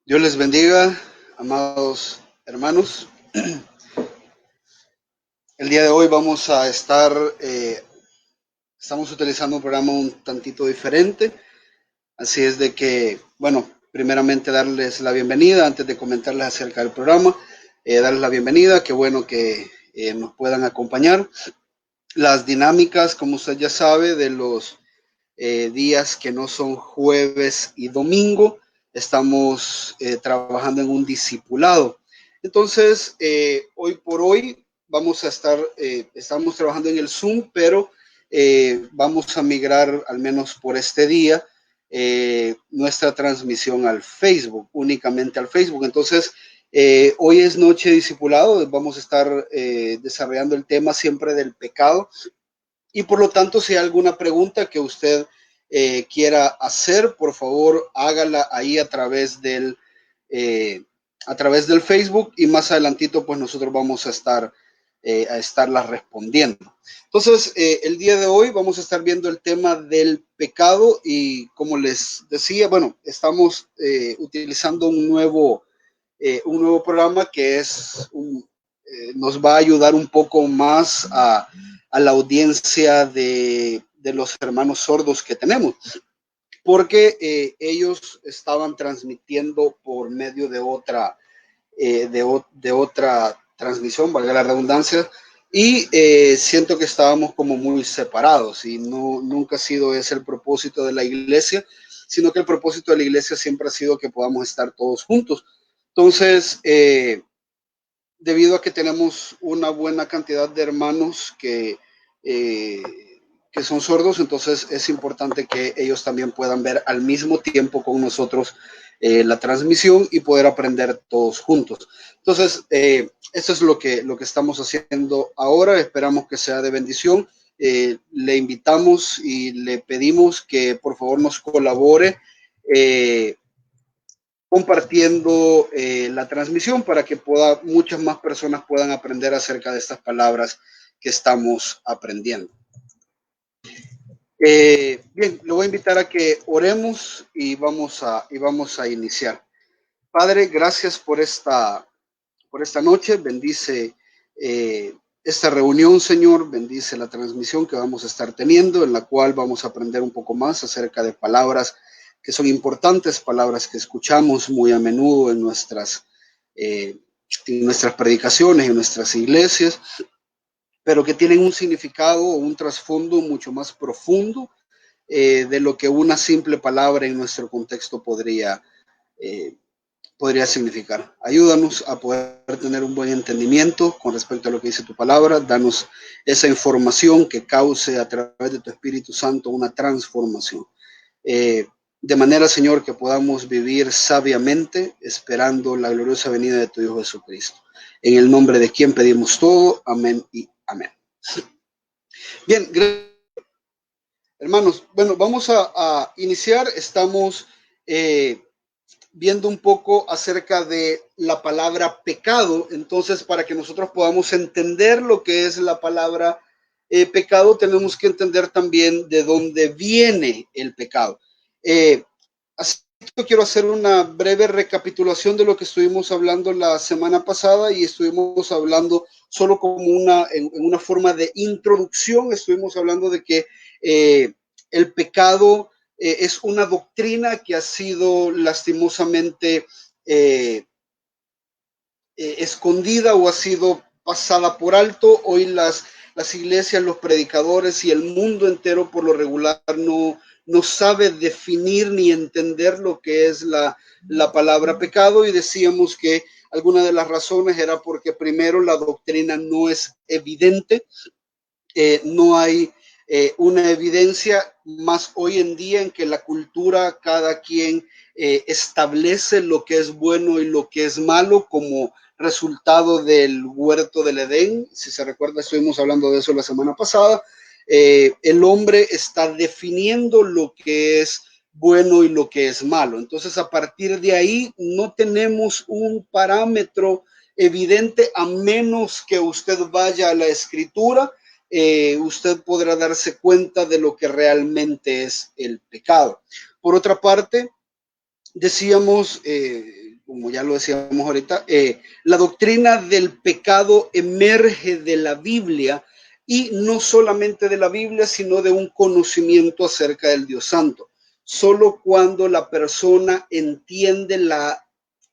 Dios les bendiga, amados hermanos. El día de hoy vamos a estamos utilizando un programa un tantito diferente, así es de que, bueno, primeramente darles la bienvenida antes de comentarles acerca del programa, darles la bienvenida, qué bueno que nos puedan acompañar. Las dinámicas, como usted ya sabe, de los días que no son jueves y domingo, estamos trabajando en un discipulado. Entonces, hoy por hoy estamos trabajando en el Zoom, pero vamos a migrar, al menos por este día, nuestra transmisión al Facebook, únicamente al Facebook. Entonces, hoy es noche de discipulado, vamos a estar desarrollando el tema siempre del pecado y por lo tanto, si hay alguna pregunta que usted quiera hacer, por favor, hágala ahí eh, a través del Facebook y más adelantito, pues nosotros vamos a estarla respondiendo. Entonces, el día de hoy vamos a estar viendo el tema del pecado y como les decía, bueno, estamos utilizando un nuevo programa que nos va a ayudar un poco más a la audiencia de los hermanos sordos que tenemos, porque ellos estaban transmitiendo por medio de otra transmisión, valga la redundancia, y siento que estábamos como muy separados y no, nunca ha sido ese el propósito de la iglesia, sino que el propósito de la iglesia siempre ha sido que podamos estar todos juntos. Entonces, debido a que tenemos una buena cantidad de hermanos eh, que son sordos, entonces es importante que ellos también puedan ver al mismo tiempo con nosotros la transmisión y poder aprender todos juntos. Entonces, eso es lo que estamos haciendo ahora. Esperamos que sea de bendición. Le invitamos y le pedimos que por favor nos colabore compartiendo la transmisión para que muchas más personas puedan aprender acerca de estas palabras que estamos aprendiendo. Bien, lo voy a invitar a que oremos y vamos a iniciar. Padre, gracias por esta noche. Bendice esta reunión, Señor. Bendice la transmisión que vamos a estar teniendo, en la cual vamos a aprender un poco más acerca de palabras que son importantes, palabras que escuchamos muy a menudo en nuestras predicaciones, en nuestras iglesias, pero que tienen un significado o un trasfondo mucho más profundo de lo que una simple palabra en nuestro contexto eh, podría significar. Ayúdanos a poder tener un buen entendimiento con respecto a lo que dice tu palabra. Danos esa información que cause a través de tu Espíritu Santo una transformación. De manera, Señor, que podamos vivir sabiamente esperando la gloriosa venida de tu Hijo Jesucristo. En el nombre de quien pedimos todo. Amén y amén. Bien, hermanos. Bueno, vamos a iniciar. Estamos viendo un poco acerca de la palabra pecado. Entonces, para que nosotros podamos entender lo que es la palabra pecado, tenemos que entender también de dónde viene el pecado. Así que quiero hacer una breve recapitulación de lo que estuvimos hablando la semana pasada y estuvimos hablando solo como en una forma de introducción. Estuvimos hablando de que el pecado es una doctrina que ha sido lastimosamente escondida o ha sido pasada por alto. Hoy las iglesias, los predicadores y el mundo entero por lo regular no sabe definir ni entender lo que es la palabra pecado, y decíamos que alguna de las razones era porque primero la doctrina no es evidente, no hay una evidencia más hoy en día en que la cultura, cada quien establece lo que es bueno y lo que es malo como resultado del huerto del Edén. Si se recuerda, estuvimos hablando de eso la semana pasada. El hombre está definiendo lo que es bueno y lo que es malo. Entonces, a partir de ahí, no tenemos un parámetro evidente a menos que usted vaya a la escritura. Usted podrá darse cuenta de lo que realmente es el pecado. Por otra parte, decíamos como ya lo decíamos ahorita, la doctrina del pecado emerge de la Biblia, y no solamente de la Biblia, sino de un conocimiento acerca del Dios Santo. Solo cuando la persona entiende la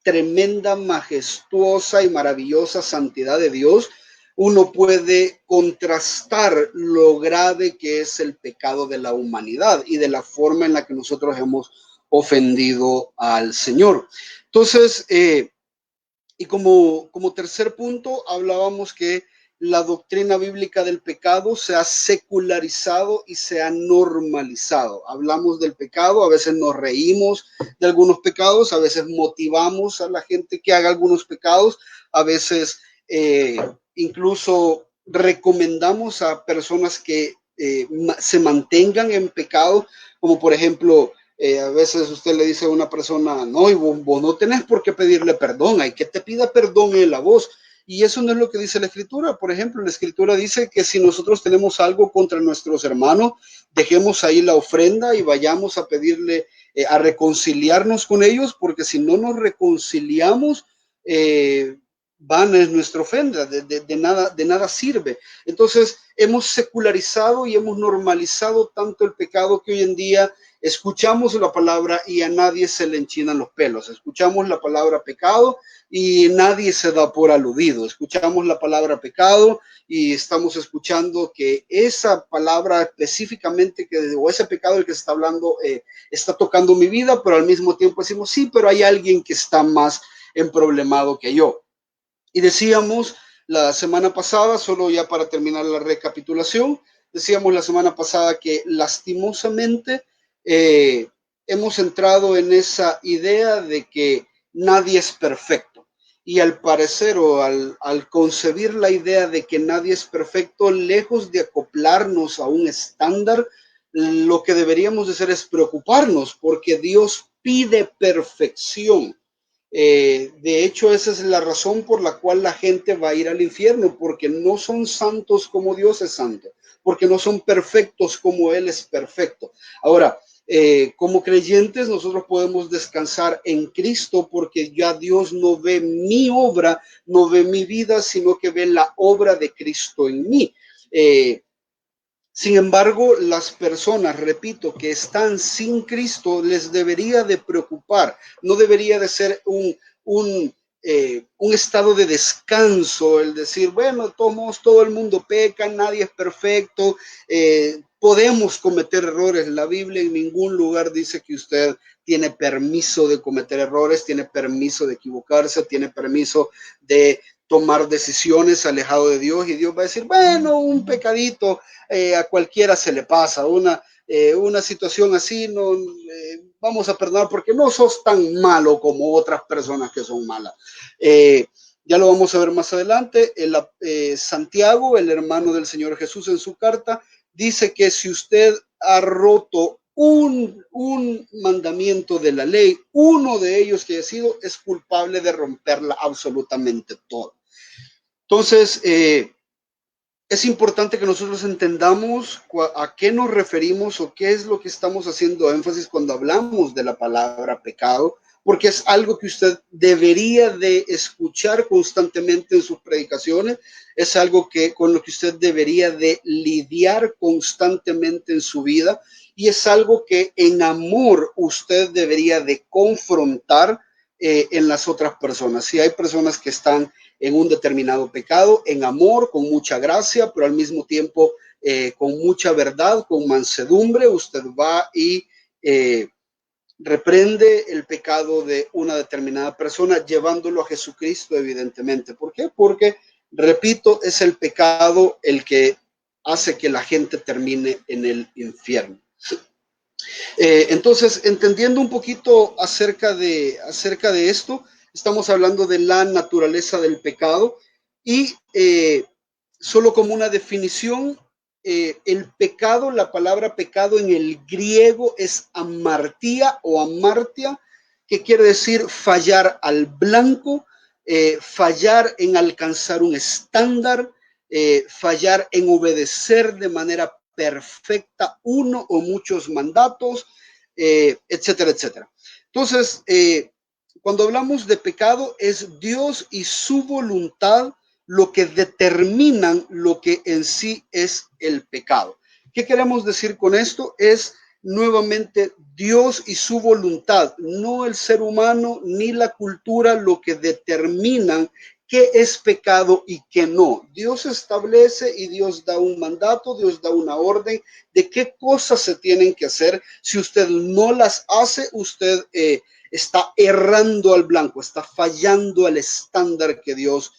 tremenda, majestuosa y maravillosa santidad de Dios, uno puede contrastar lo grave que es el pecado de la humanidad y de la forma en la que nosotros hemos ofendido al Señor. Entonces, y como tercer punto, hablábamos que la doctrina bíblica del pecado se ha secularizado y se ha normalizado. Hablamos del pecado, a veces nos reímos de algunos pecados, a veces motivamos a la gente que haga algunos pecados, a veces incluso recomendamos a personas que se mantengan en pecado, como por ejemplo, a veces usted le dice a una persona, no, y vos no tenés por qué pedirle perdón, hay que te pida perdón él a vos. Y eso no es lo que dice la Escritura. Por ejemplo, la Escritura dice que si nosotros tenemos algo contra nuestros hermanos, dejemos ahí la ofrenda y vayamos a pedirle, a reconciliarnos con ellos, porque si no nos reconciliamos, vana es nuestra ofrenda, de nada sirve. Entonces, hemos secularizado y hemos normalizado tanto el pecado que hoy en día escuchamos la palabra y a nadie se le enchinan los pelos. Escuchamos la palabra pecado y nadie se da por aludido. Escuchamos la palabra pecado y estamos escuchando que esa palabra específicamente, o ese pecado del que se está hablando, está tocando mi vida, pero al mismo tiempo decimos, sí, pero hay alguien que está más emproblemado que yo. Y decíamos la semana pasada, solo ya para terminar la recapitulación, decíamos la semana pasada que lastimosamente hemos entrado en esa idea de que nadie es perfecto. Y al parecer o al concebir la idea de que nadie es perfecto, lejos de acoplarnos a un estándar, lo que deberíamos de hacer es preocuparnos, porque Dios pide perfección. De hecho, esa es la razón por la cual la gente va a ir al infierno, porque no son santos como Dios es santo, porque no son perfectos como Él es perfecto. Ahora, como creyentes, nosotros podemos descansar en Cristo, porque ya Dios no ve mi obra, no ve mi vida, sino que ve la obra de Cristo en mí. Sin embargo, las personas, repito, que están sin Cristo, les debería de preocupar, no debería de ser un estado de descanso, el decir, bueno, todo el mundo peca, nadie es perfecto, podemos cometer errores. La Biblia en ningún lugar dice que usted tiene permiso de cometer errores, tiene permiso de equivocarse, tiene permiso de tomar decisiones alejado de Dios, y Dios va a decir, bueno, un pecadito a cualquiera se le pasa, una situación así, no, vamos a perdonar porque no sos tan malo como otras personas que son malas. Ya lo vamos a ver más adelante. Santiago, el hermano del Señor Jesús, en su carta, dice que si usted ha roto un mandamiento de la ley, uno de ellos que haya sido, es culpable de romperla absolutamente todo. Entonces, es importante que nosotros entendamos a qué nos referimos o qué es lo que estamos haciendo énfasis cuando hablamos de la palabra pecado, porque es algo que usted debería de escuchar constantemente en sus predicaciones, es algo con lo que usted debería de lidiar constantemente en su vida, y es algo que en amor usted debería de confrontar en las otras personas. Si hay personas que están en un determinado pecado, en amor, con mucha gracia, pero al mismo tiempo con mucha verdad, con mansedumbre, usted va y reprende el pecado de una determinada persona, llevándolo a Jesucristo, evidentemente. ¿Por qué? Porque, repito, es el pecado el que hace que la gente termine en el infierno. Entonces, entendiendo un poquito acerca de esto, estamos hablando de la naturaleza del pecado, y solo como una definición, el pecado, la palabra pecado en el griego es amartía o amartia, que quiere decir fallar al blanco, fallar en alcanzar un estándar, fallar en obedecer de manera perfecta uno o muchos mandatos, etcétera, etcétera. Entonces, cuando hablamos de pecado, es Dios y su voluntad lo que determinan lo que en sí es el pecado. ¿Qué queremos decir con esto? Es nuevamente Dios y su voluntad, no el ser humano ni la cultura lo que determinan qué es pecado y qué no. Dios establece y Dios da un mandato, Dios da una orden de qué cosas se tienen que hacer. Si usted no las hace, usted está errando al blanco, está fallando al estándar que Dios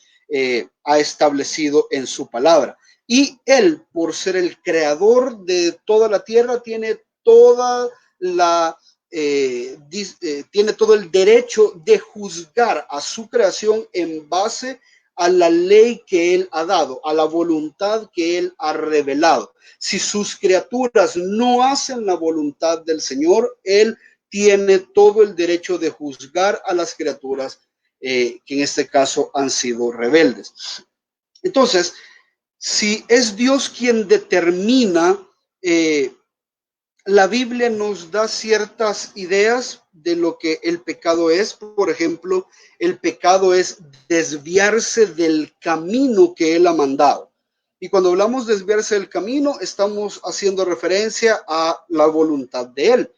ha establecido en su palabra. Y Él, por ser el creador de toda la tierra, tiene toda la tiene todo el derecho de juzgar a su creación en base a la ley que Él ha dado, a la voluntad que Él ha revelado. Si sus criaturas no hacen la voluntad del Señor, Él tiene todo el derecho de juzgar a las criaturas que en este caso han sido rebeldes. Entonces, si es Dios quien determina, la Biblia nos da ciertas ideas de lo que el pecado es. Por ejemplo, el pecado es desviarse del camino que Él ha mandado. Y cuando hablamos de desviarse del camino, estamos haciendo referencia a la voluntad de Él.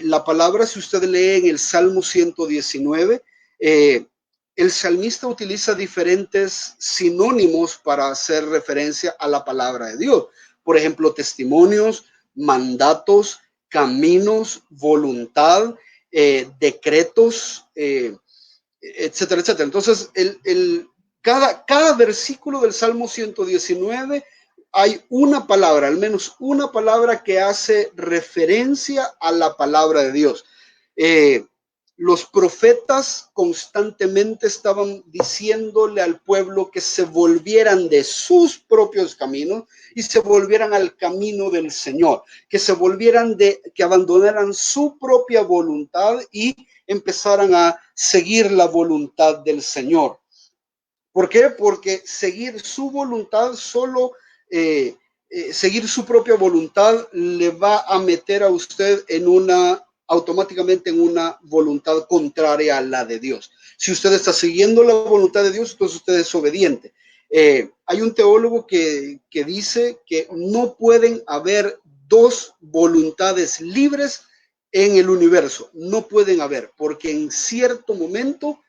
La palabra, si usted lee en el Salmo 119, el salmista utiliza diferentes sinónimos para hacer referencia a la palabra de Dios. Por ejemplo, testimonios, mandatos, caminos, voluntad, decretos, etcétera, etcétera. Entonces, cada versículo del Salmo 119 hay una palabra, al menos una palabra que hace referencia a la palabra de Dios. Los profetas constantemente estaban diciéndole al pueblo que se volvieran de sus propios caminos y se volvieran al camino del Señor, que se volvieran que abandonaran su propia voluntad y empezaran a seguir la voluntad del Señor. ¿Por qué? Porque seguir su voluntad seguir su propia voluntad le va a meter a usted automáticamente en una voluntad contraria a la de Dios. Si usted está siguiendo la voluntad de Dios, entonces usted es obediente. Hay un teólogo que dice que no pueden haber dos voluntades libres en el universo. No pueden haber, porque en cierto momento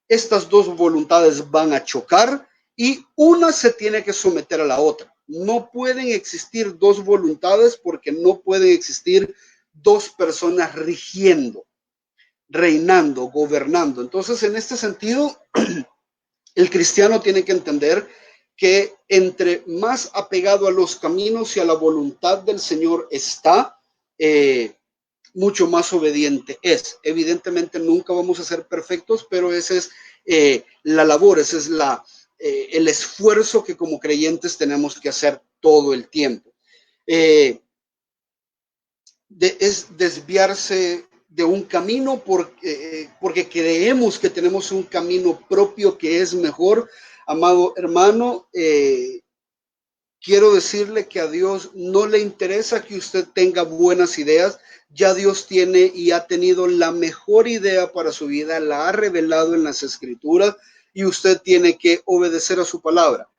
estas dos voluntades van a chocar y una se tiene que someter a la otra. No pueden existir dos voluntades porque no pueden existir dos personas rigiendo, reinando, gobernando. Entonces, en este sentido, el cristiano tiene que entender que entre más apegado a los caminos y a la voluntad del Señor está, mucho más obediente es. Evidentemente nunca vamos a ser perfectos, pero esa es la labor, ese es el esfuerzo que como creyentes tenemos que hacer todo el tiempo. Es desviarse de un camino porque creemos que tenemos un camino propio que es mejor. Amado hermano, quiero decirle que a Dios no le interesa que usted tenga buenas ideas. Ya Dios tiene y ha tenido la mejor idea para su vida, la ha revelado en las Escrituras y usted tiene que obedecer a su palabra.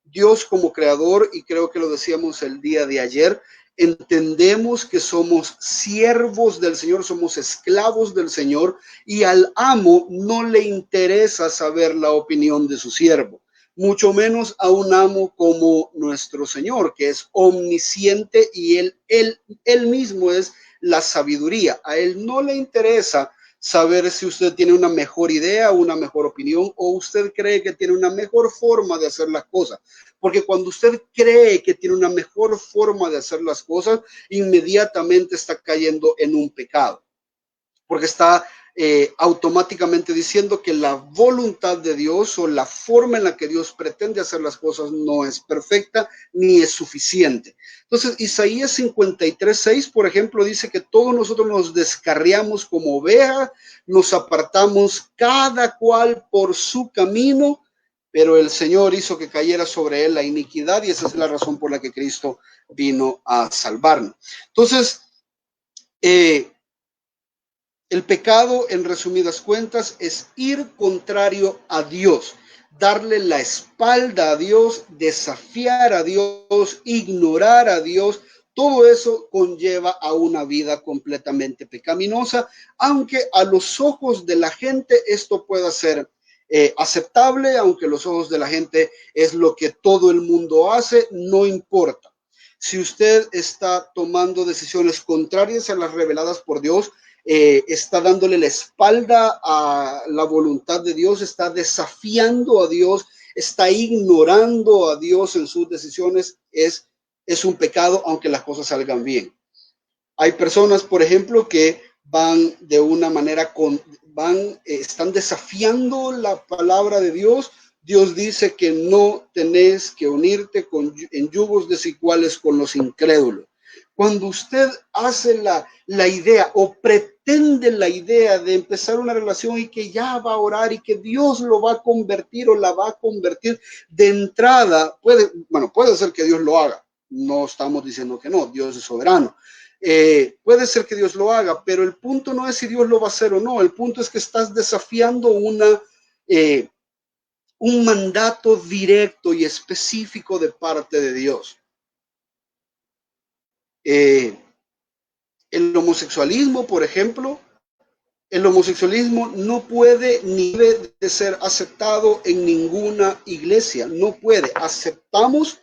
Dios como creador, y creo que lo decíamos el día de ayer, entendemos que somos siervos del Señor, somos esclavos del Señor y al amo no le interesa saber la opinión de su siervo, mucho menos a un amo como nuestro Señor, que es omnisciente y él mismo es la sabiduría. A Él no le interesa saber si usted tiene una mejor idea, una mejor opinión o usted cree que tiene una mejor forma de hacer las cosas. Porque cuando usted cree que tiene una mejor forma de hacer las cosas, inmediatamente está cayendo en un pecado. Porque está automáticamente diciendo que la voluntad de Dios o la forma en la que Dios pretende hacer las cosas no es perfecta ni es suficiente. Entonces, Isaías 53:6, por ejemplo, dice que todos nosotros nos descarriamos como ovejas, nos apartamos cada cual por su camino, pero el Señor hizo que cayera sobre él la iniquidad y esa es la razón por la que Cristo vino a salvarnos. Entonces, El pecado, en resumidas cuentas, es ir contrario a Dios, darle la espalda a Dios, desafiar a Dios, ignorar a Dios. Todo eso conlleva a una vida completamente pecaminosa, aunque a los ojos de la gente esto pueda ser aceptable, aunque a los ojos de la gente es lo que todo el mundo hace, no importa. Si usted está tomando decisiones contrarias a las reveladas por Dios, está dándole la espalda a la voluntad de Dios, está desafiando a Dios, está ignorando a Dios en sus decisiones, es un pecado aunque las cosas salgan bien. Hay personas, por ejemplo, que van de una manera, están desafiando la palabra de Dios. Dios dice que no tenés que unirte en yugos desiguales con los incrédulos. Cuando usted hace la idea o pretende la idea de empezar una relación y que ya va a orar y que Dios lo va a convertir o la va a convertir de entrada, puede ser que Dios lo haga. No estamos diciendo que no, Dios es soberano. Puede ser que Dios lo haga, pero el punto no es si Dios lo va a hacer o no. El punto es que estás desafiando un mandato directo y específico de parte de Dios. El homosexualismo, por ejemplo, el homosexualismo no puede ni debe de ser aceptado en ninguna iglesia. No puede. Aceptamos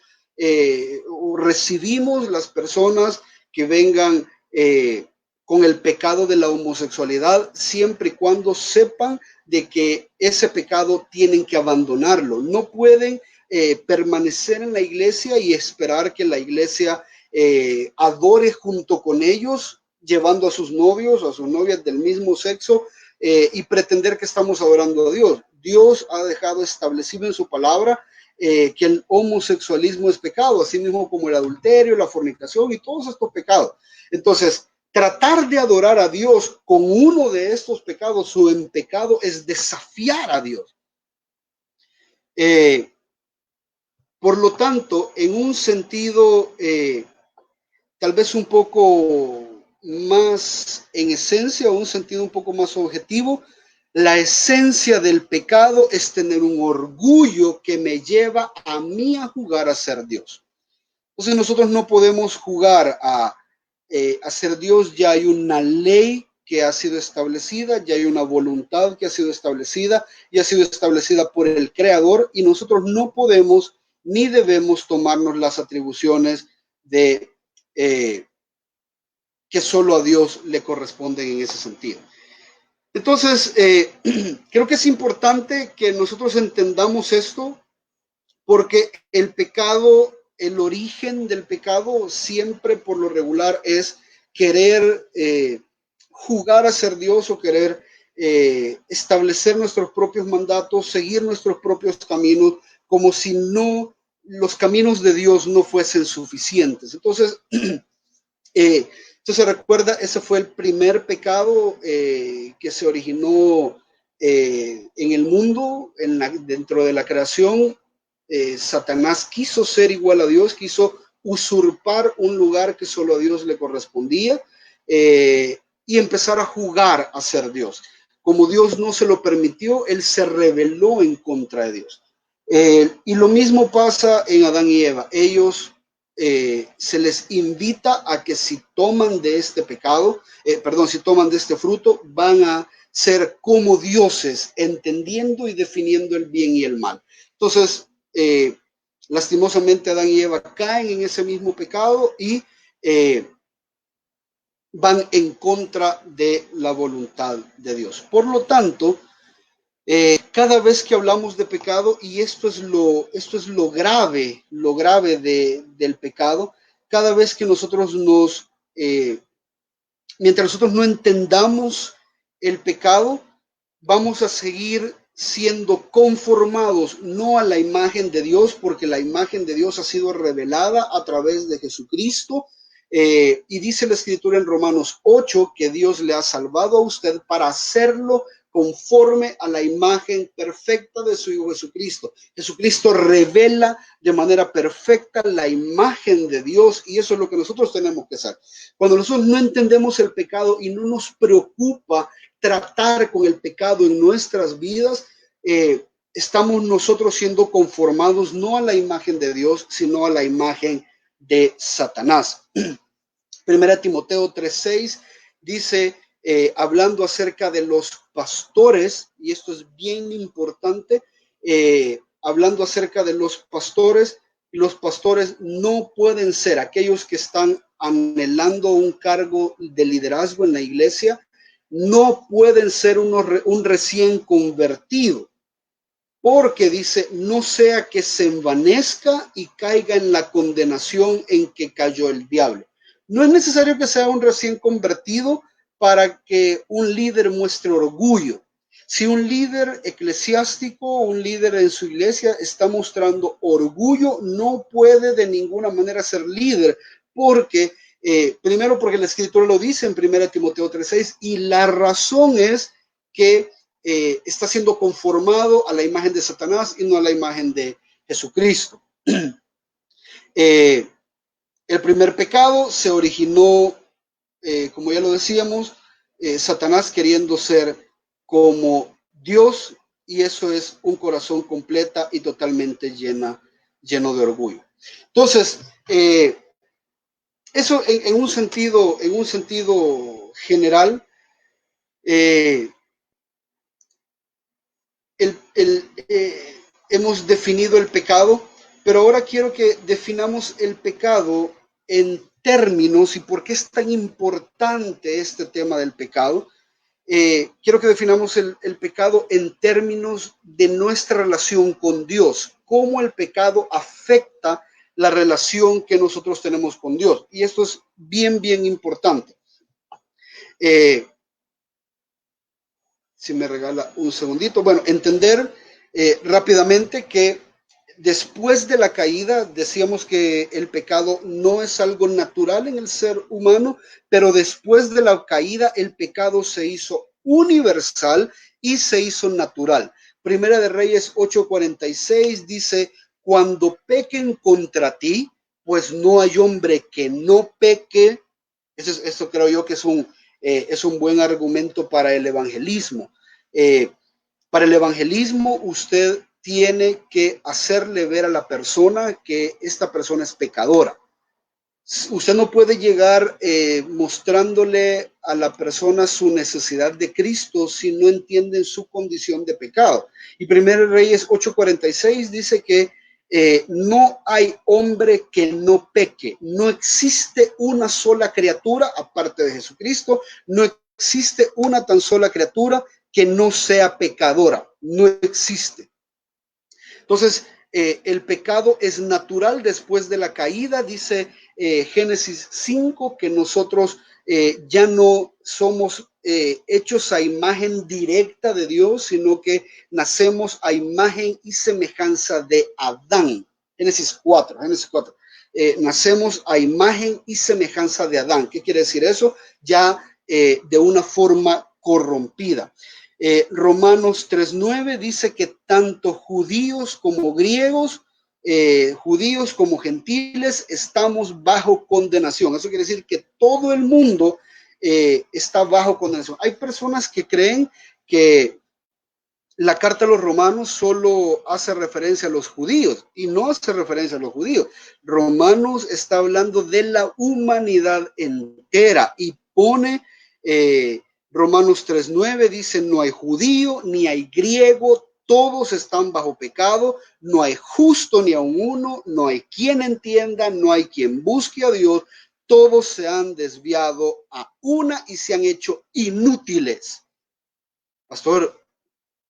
o recibimos las personas que vengan con el pecado de la homosexualidad, siempre y cuando sepan de que ese pecado tienen que abandonarlo. No pueden permanecer en la iglesia y esperar que la iglesia adore junto con ellos, llevando a sus novios o a sus novias del mismo sexo y pretender que estamos adorando a Dios. Dios ha dejado establecido en su palabra que el homosexualismo es pecado, así mismo como el adulterio, la fornicación y todos estos pecados. Entonces, tratar de adorar a Dios con uno de estos pecados o en pecado es desafiar a Dios. Por lo tanto, en un sentido tal vez un poco más en esencia o un sentido un poco más objetivo, la esencia del pecado es tener un orgullo que me lleva a mí a jugar a ser Dios. Entonces nosotros no podemos jugar a ser Dios. Ya hay una ley que ha sido establecida, ya hay una voluntad que ha sido establecida y ha sido establecida por el Creador, y nosotros no podemos ni debemos tomarnos las atribuciones de que solo a Dios le corresponden en ese sentido. Entonces, creo que es importante que nosotros entendamos esto, porque el pecado, el origen del pecado siempre por lo regular es querer jugar a ser Dios o querer establecer nuestros propios mandatos, seguir nuestros propios caminos, como si no los caminos de Dios no fuesen suficientes. Entonces, se recuerda, ese fue el primer pecado que se originó en el mundo, dentro de la creación. Satanás quiso ser igual a Dios, quiso usurpar un lugar que solo a Dios le correspondía y empezar a jugar a ser Dios. Como Dios no se lo permitió, él se rebeló en contra de Dios. Y lo mismo pasa en Adán y Eva. Ellos se les invita a que si toman de este si toman de este fruto, van a ser como dioses, entendiendo y definiendo el bien y el mal. Entonces, lastimosamente Adán y Eva caen en ese mismo pecado y van en contra de la voluntad de Dios. Por lo tanto, cada vez que hablamos de pecado, y esto es lo grave del pecado, cada vez que nosotros mientras nosotros no entendamos el pecado, vamos a seguir siendo conformados no a la imagen de Dios, porque la imagen de Dios ha sido revelada a través de Jesucristo. Y dice la escritura en Romanos 8 que Dios le ha salvado a usted para hacerlo conforme a la imagen perfecta de su Hijo Jesucristo. Jesucristo revela de manera perfecta la imagen de Dios y eso es lo que nosotros tenemos que hacer. Cuando nosotros no entendemos el pecado y no nos preocupa tratar con el pecado en nuestras vidas, estamos nosotros siendo conformados no a la imagen de Dios, sino a la imagen de Satanás. Primera Timoteo 3:6 dice, hablando acerca de los pastores, y esto es bien importante, hablando acerca de los pastores, y los pastores no pueden ser aquellos que están anhelando un cargo de liderazgo en la iglesia, no pueden ser un recién convertido, porque dice, no sea que se envanezca y caiga en la condenación en que cayó el diablo. No es necesario que sea un recién convertido para que un líder muestre orgullo. Si un líder eclesiástico, un líder en su iglesia está mostrando orgullo, no puede de ninguna manera ser líder, porque primero porque la escritura lo dice en 1 Timoteo 3:6 y la razón es que está siendo conformado a la imagen de Satanás y no a la imagen de Jesucristo. El primer pecado se originó, como ya lo decíamos, Satanás queriendo ser como Dios, y eso es un corazón completa y totalmente lleno de orgullo. Entonces, eso en un sentido general, hemos definido el pecado, pero ahora quiero que definamos el pecado en términos y por qué es tan importante este tema del pecado. Quiero que definamos el pecado en términos de nuestra relación con Dios, cómo el pecado afecta la relación que nosotros tenemos con Dios. Y esto es bien, bien importante. Si me regala un segundito. Bueno, entender rápidamente que después de la caída, decíamos que el pecado no es algo natural en el ser humano, pero después de la caída el pecado se hizo universal y se hizo natural. Primera de Reyes 8:46 dice, cuando pequen contra ti, pues no hay hombre que no peque. Esto creo yo que es un buen argumento para el evangelismo. Para el evangelismo, usted tiene que hacerle ver a la persona que esta persona es pecadora. Usted no puede llegar mostrándole a la persona su necesidad de Cristo si no entienden su condición de pecado. Y 1 Reyes 8:46 dice que no hay hombre que no peque. No existe una sola criatura, aparte de Jesucristo, no existe una tan sola criatura que no sea pecadora. No existe. Entonces, el pecado es natural después de la caída, dice Génesis 5, que nosotros ya no somos hechos a imagen directa de Dios, sino que nacemos a imagen y semejanza de Adán. Génesis 4. Nacemos a imagen y semejanza de Adán. ¿Qué quiere decir eso? Ya de una forma corrompida. Romanos 3:9 dice que tanto judíos como griegos, judíos como gentiles, estamos bajo condenación. Eso quiere decir que todo el mundo está bajo condenación. Hay personas que creen que la carta a los romanos solo hace referencia a los judíos y no hace referencia a los judíos. Romanos está hablando de la humanidad entera y pone Romanos 3:9 dice, no hay judío ni hay griego, todos están bajo pecado, no hay justo ni aun uno, no hay quien entienda, no hay quien busque a Dios, todos se han desviado a una y se han hecho inútiles. Pastor,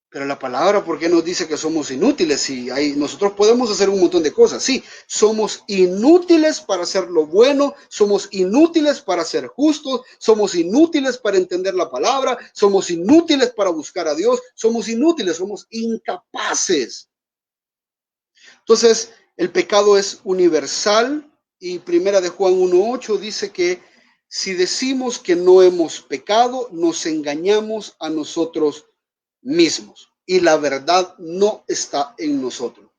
pero la palabra, ¿por qué nos dice que somos inútiles? Si nosotros podemos hacer un montón de cosas. Sí, somos inútiles para hacer lo bueno, somos inútiles para ser justos, somos inútiles para entender la palabra, somos inútiles para buscar a Dios, somos inútiles, somos incapaces. Entonces, el pecado es universal y Primera de Juan 1:8 dice que si decimos que no hemos pecado, nos engañamos a nosotros mismos y la verdad no está en nosotros.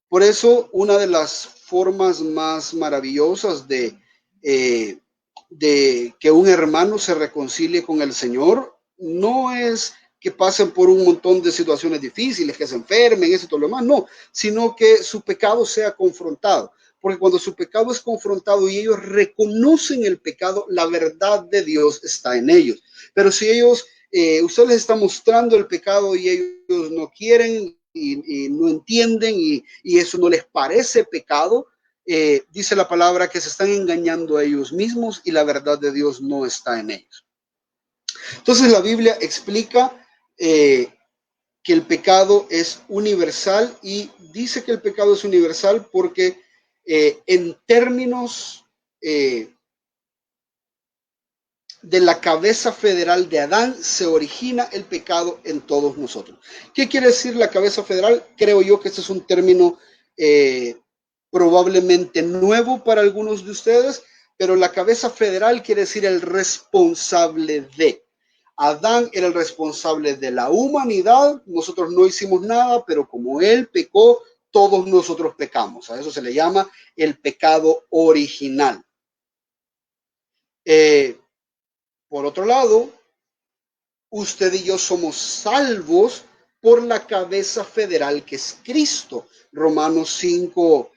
Por eso, una de las formas más maravillosas de que un hermano se reconcilie con el Señor no es que pasen por un montón de situaciones difíciles, que se enfermen, eso y todo lo demás, no, sino que su pecado sea confrontado. Porque cuando su pecado es confrontado y ellos reconocen el pecado, la verdad de Dios está en ellos. Pero si ellos, usted les está mostrando el pecado y ellos no quieren y no entienden y eso no les parece pecado, dice la palabra que se están engañando a ellos mismos y la verdad de Dios no está en ellos. Entonces la Biblia explica que el pecado es universal y dice que el pecado es universal porque en términos de la cabeza federal de Adán se origina el pecado en todos nosotros. ¿Qué quiere decir la cabeza federal? Creo yo que este es un término probablemente nuevo para algunos de ustedes, pero la cabeza federal quiere decir el responsable de. Adán era el responsable de la humanidad, nosotros no hicimos nada, pero como él pecó, todos nosotros pecamos. A eso se le llama el pecado original. Por otro lado, usted y yo somos salvos por la cabeza federal que es Cristo. Romanos 5,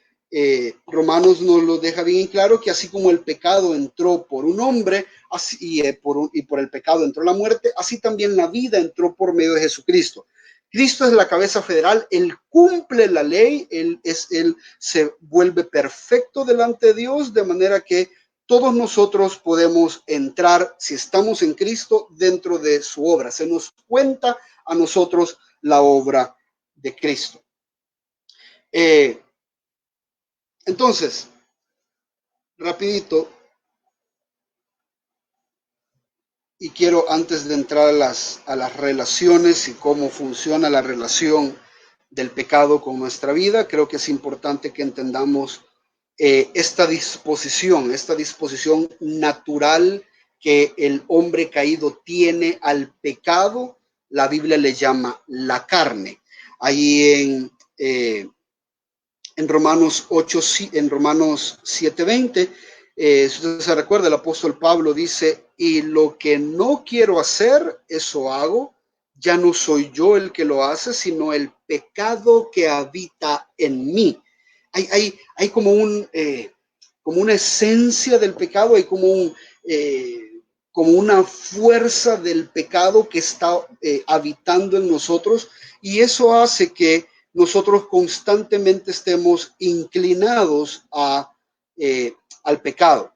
Romanos nos lo deja bien claro que así como el pecado entró por un hombre así, y por el pecado entró la muerte, así también la vida entró por medio de Jesucristo. Cristo es la cabeza federal, Él cumple la ley, Él se vuelve perfecto delante de Dios, de manera que todos nosotros podemos entrar, si estamos en Cristo, dentro de su obra. Se nos cuenta a nosotros la obra de Cristo. Entonces, rapidito, y quiero antes de entrar a las relaciones y cómo funciona la relación del pecado con nuestra vida, creo que es importante que entendamos esta disposición natural que el hombre caído tiene al pecado. La Biblia le llama la carne. Ahí en Romanos 8, en Romanos 7:20, si usted se recuerda, el apóstol Pablo dice, y lo que no quiero hacer, eso hago, ya no soy yo el que lo hace, sino el pecado que habita en mí. Hay como como una esencia del pecado, hay como una fuerza del pecado que está habitando en nosotros, y eso hace que nosotros constantemente estemos inclinados al pecado.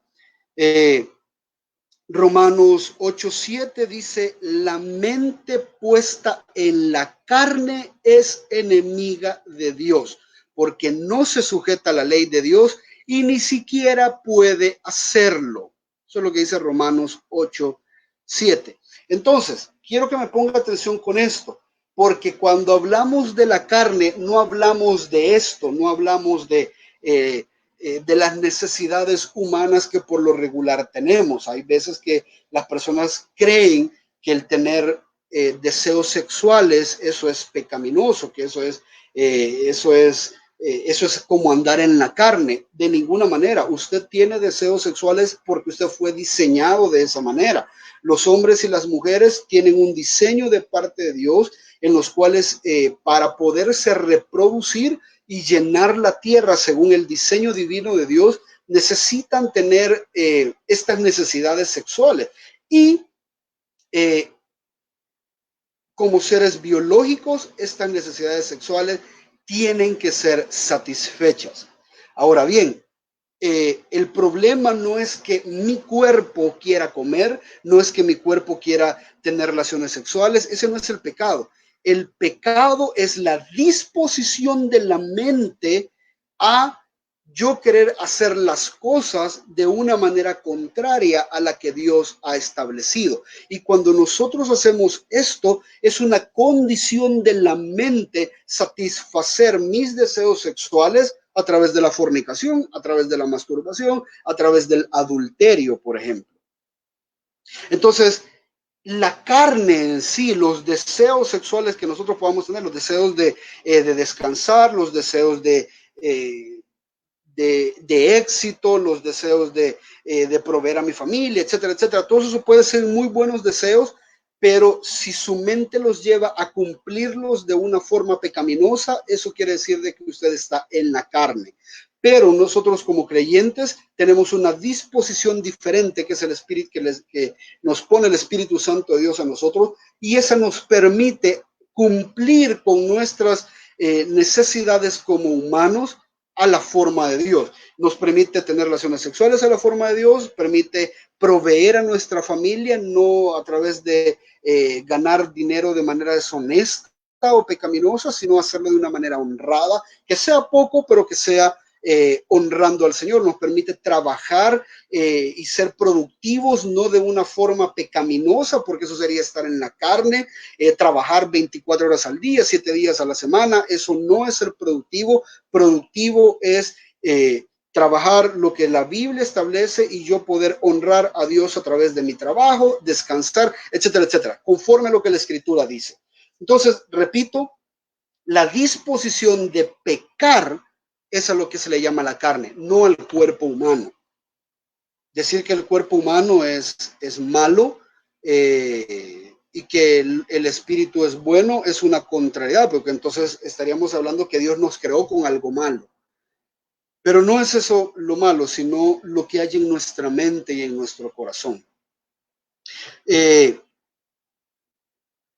Romanos 8:7 dice, la mente puesta en la carne es enemiga de Dios, porque no se sujeta a la ley de Dios y ni siquiera puede hacerlo. Eso es lo que dice Romanos 8:7. Entonces, quiero que me ponga atención con esto, porque cuando hablamos de la carne, no hablamos de esto, no hablamos de las necesidades humanas que por lo regular tenemos. Hay veces que las personas creen que el tener deseos sexuales, eso es pecaminoso, que eso es como andar en la carne. De ninguna manera. Usted tiene deseos sexuales porque usted fue diseñado de esa manera. Los hombres y las mujeres tienen un diseño de parte de Dios en los cuales para poderse reproducir y llenar la tierra según el diseño divino de Dios, necesitan tener estas necesidades sexuales. Y como seres biológicos, estas necesidades sexuales tienen que ser satisfechas. Ahora bien, el problema no es que mi cuerpo quiera comer, no es que mi cuerpo quiera tener relaciones sexuales, ese no es el pecado. El pecado es la disposición de la mente a yo querer hacer las cosas de una manera contraria a la que Dios ha establecido. Y cuando nosotros hacemos esto, es una condición de la mente satisfacer mis deseos sexuales a través de la fornicación, a través de la masturbación, a través del adulterio, por ejemplo. Entonces, la carne en sí, los deseos sexuales que nosotros podamos tener, los deseos de descansar, los deseos eh, de éxito, los deseos de proveer a mi familia, etcétera, etcétera. Todo eso puede ser muy buenos deseos, pero si su mente los lleva a cumplirlos de una forma pecaminosa, eso quiere decir de que usted está en la carne. Pero nosotros como creyentes tenemos una disposición diferente, que es el espíritu que nos pone el Espíritu Santo de Dios a nosotros, y esa nos permite cumplir con nuestras necesidades como humanos a la forma de Dios. Nos permite tener relaciones sexuales a la forma de Dios, permite proveer a nuestra familia, no a través de ganar dinero de manera deshonesta o pecaminosa, sino hacerlo de una manera honrada, que sea poco, pero que sea honrando al Señor. Nos permite trabajar y ser productivos, no de una forma pecaminosa, porque eso sería estar en la carne, trabajar 24 horas al día, 7 días a la semana. Eso no es ser productivo. Productivo es trabajar lo que la Biblia establece y yo poder honrar a Dios a través de mi trabajo, descansar, etcétera, etcétera, conforme a lo que la Escritura dice. Entonces, repito, la disposición de pecar es a lo que se le llama la carne, no al cuerpo humano. Decir que el cuerpo humano es malo y que el espíritu es bueno es una contrariedad, porque entonces estaríamos hablando que Dios nos creó con algo malo. Pero no es eso lo malo, sino lo que hay en nuestra mente y en nuestro corazón.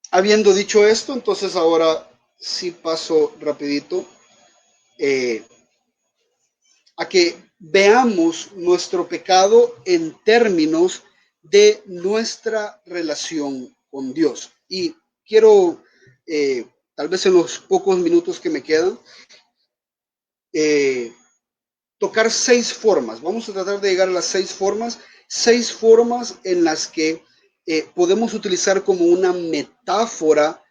Habiendo dicho esto, entonces ahora sí paso rapidito a que veamos nuestro pecado en términos de nuestra relación con Dios. Y quiero, tal vez en los pocos minutos que me quedan, tocar 6 formas. Vamos a tratar de llegar a las 6 formas en las que podemos utilizar como una metáfora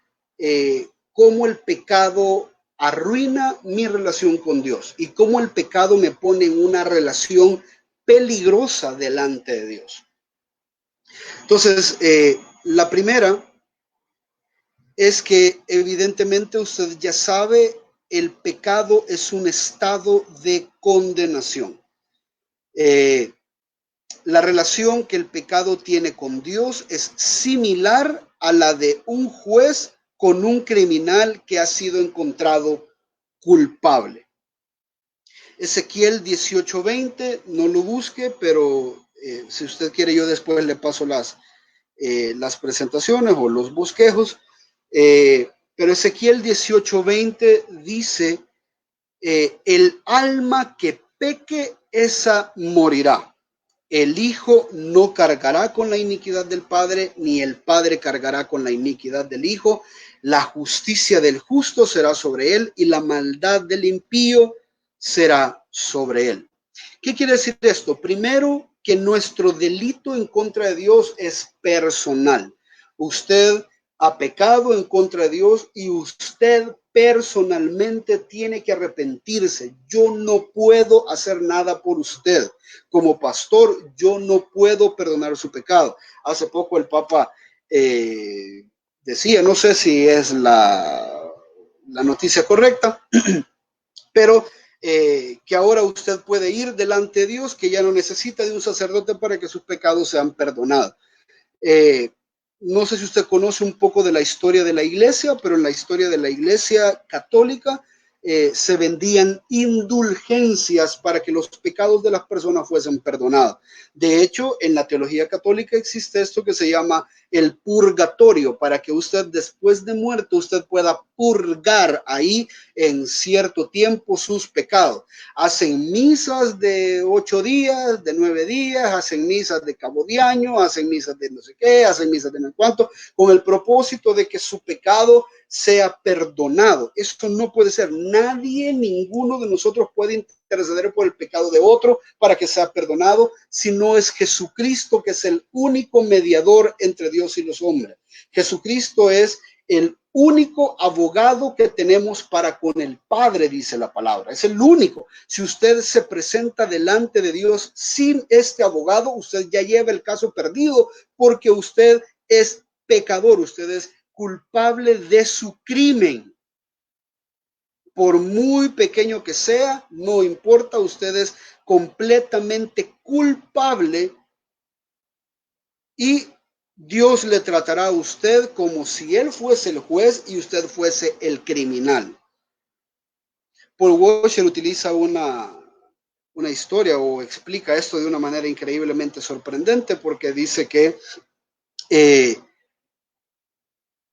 cómo el pecado arruina mi relación con Dios y cómo el pecado me pone en una relación peligrosa delante de Dios. Entonces, la primera es que evidentemente usted ya sabe, el pecado es un estado de condenación. La relación que el pecado tiene con Dios es similar a la de un juez con un criminal que ha sido encontrado culpable. Ezequiel 18:20, no lo busque, pero si usted quiere yo después le paso las presentaciones o los bosquejos. Pero Ezequiel 18:20 dice, el alma que peque, esa morirá. El hijo no cargará con la iniquidad del padre, ni el padre cargará con la iniquidad del hijo. La justicia del justo será sobre él y la maldad del impío será sobre él. ¿Qué quiere decir esto? Primero, que nuestro delito en contra de Dios es personal. Usted ha pecado en contra de Dios y usted personalmente tiene que arrepentirse. Yo no puedo hacer nada por usted. Como pastor, yo no puedo perdonar su pecado. Hace poco el Papa decía, no sé si es la noticia correcta, pero que ahora usted puede ir delante de Dios, que ya no necesita de un sacerdote para que sus pecados sean perdonados. No sé si usted conoce un poco de la historia de la iglesia, pero en la historia de la iglesia católica se vendían indulgencias para que los pecados de las personas fuesen perdonados. De hecho, en la teología católica existe esto que se llama el purgatorio, para que usted después de muerto, usted pueda purgar ahí en cierto tiempo sus pecados. Hacen misas de 8 días, de 9 días, hacen misas de cabo de año, hacen misas de no sé qué, hacen misas de no sé cuánto, con el propósito de que su pecado sea perdonado. Esto no puede ser. Nadie, ninguno de nosotros puede interceder por el pecado de otro para que sea perdonado, si no es Jesucristo, que es el único mediador entre Dios y los hombres. Jesucristo es el único abogado que tenemos para con el Padre, dice la palabra. Es el único. Si usted se presenta delante de Dios sin este abogado, usted ya lleva el caso perdido, porque usted es pecador, usted es culpable de su crimen. Por muy pequeño que sea, no importa, usted es completamente culpable y Dios le tratará a usted como si él fuese el juez y usted fuese el criminal. Paul Washer utiliza una historia o explica esto de una manera increíblemente sorprendente porque dice que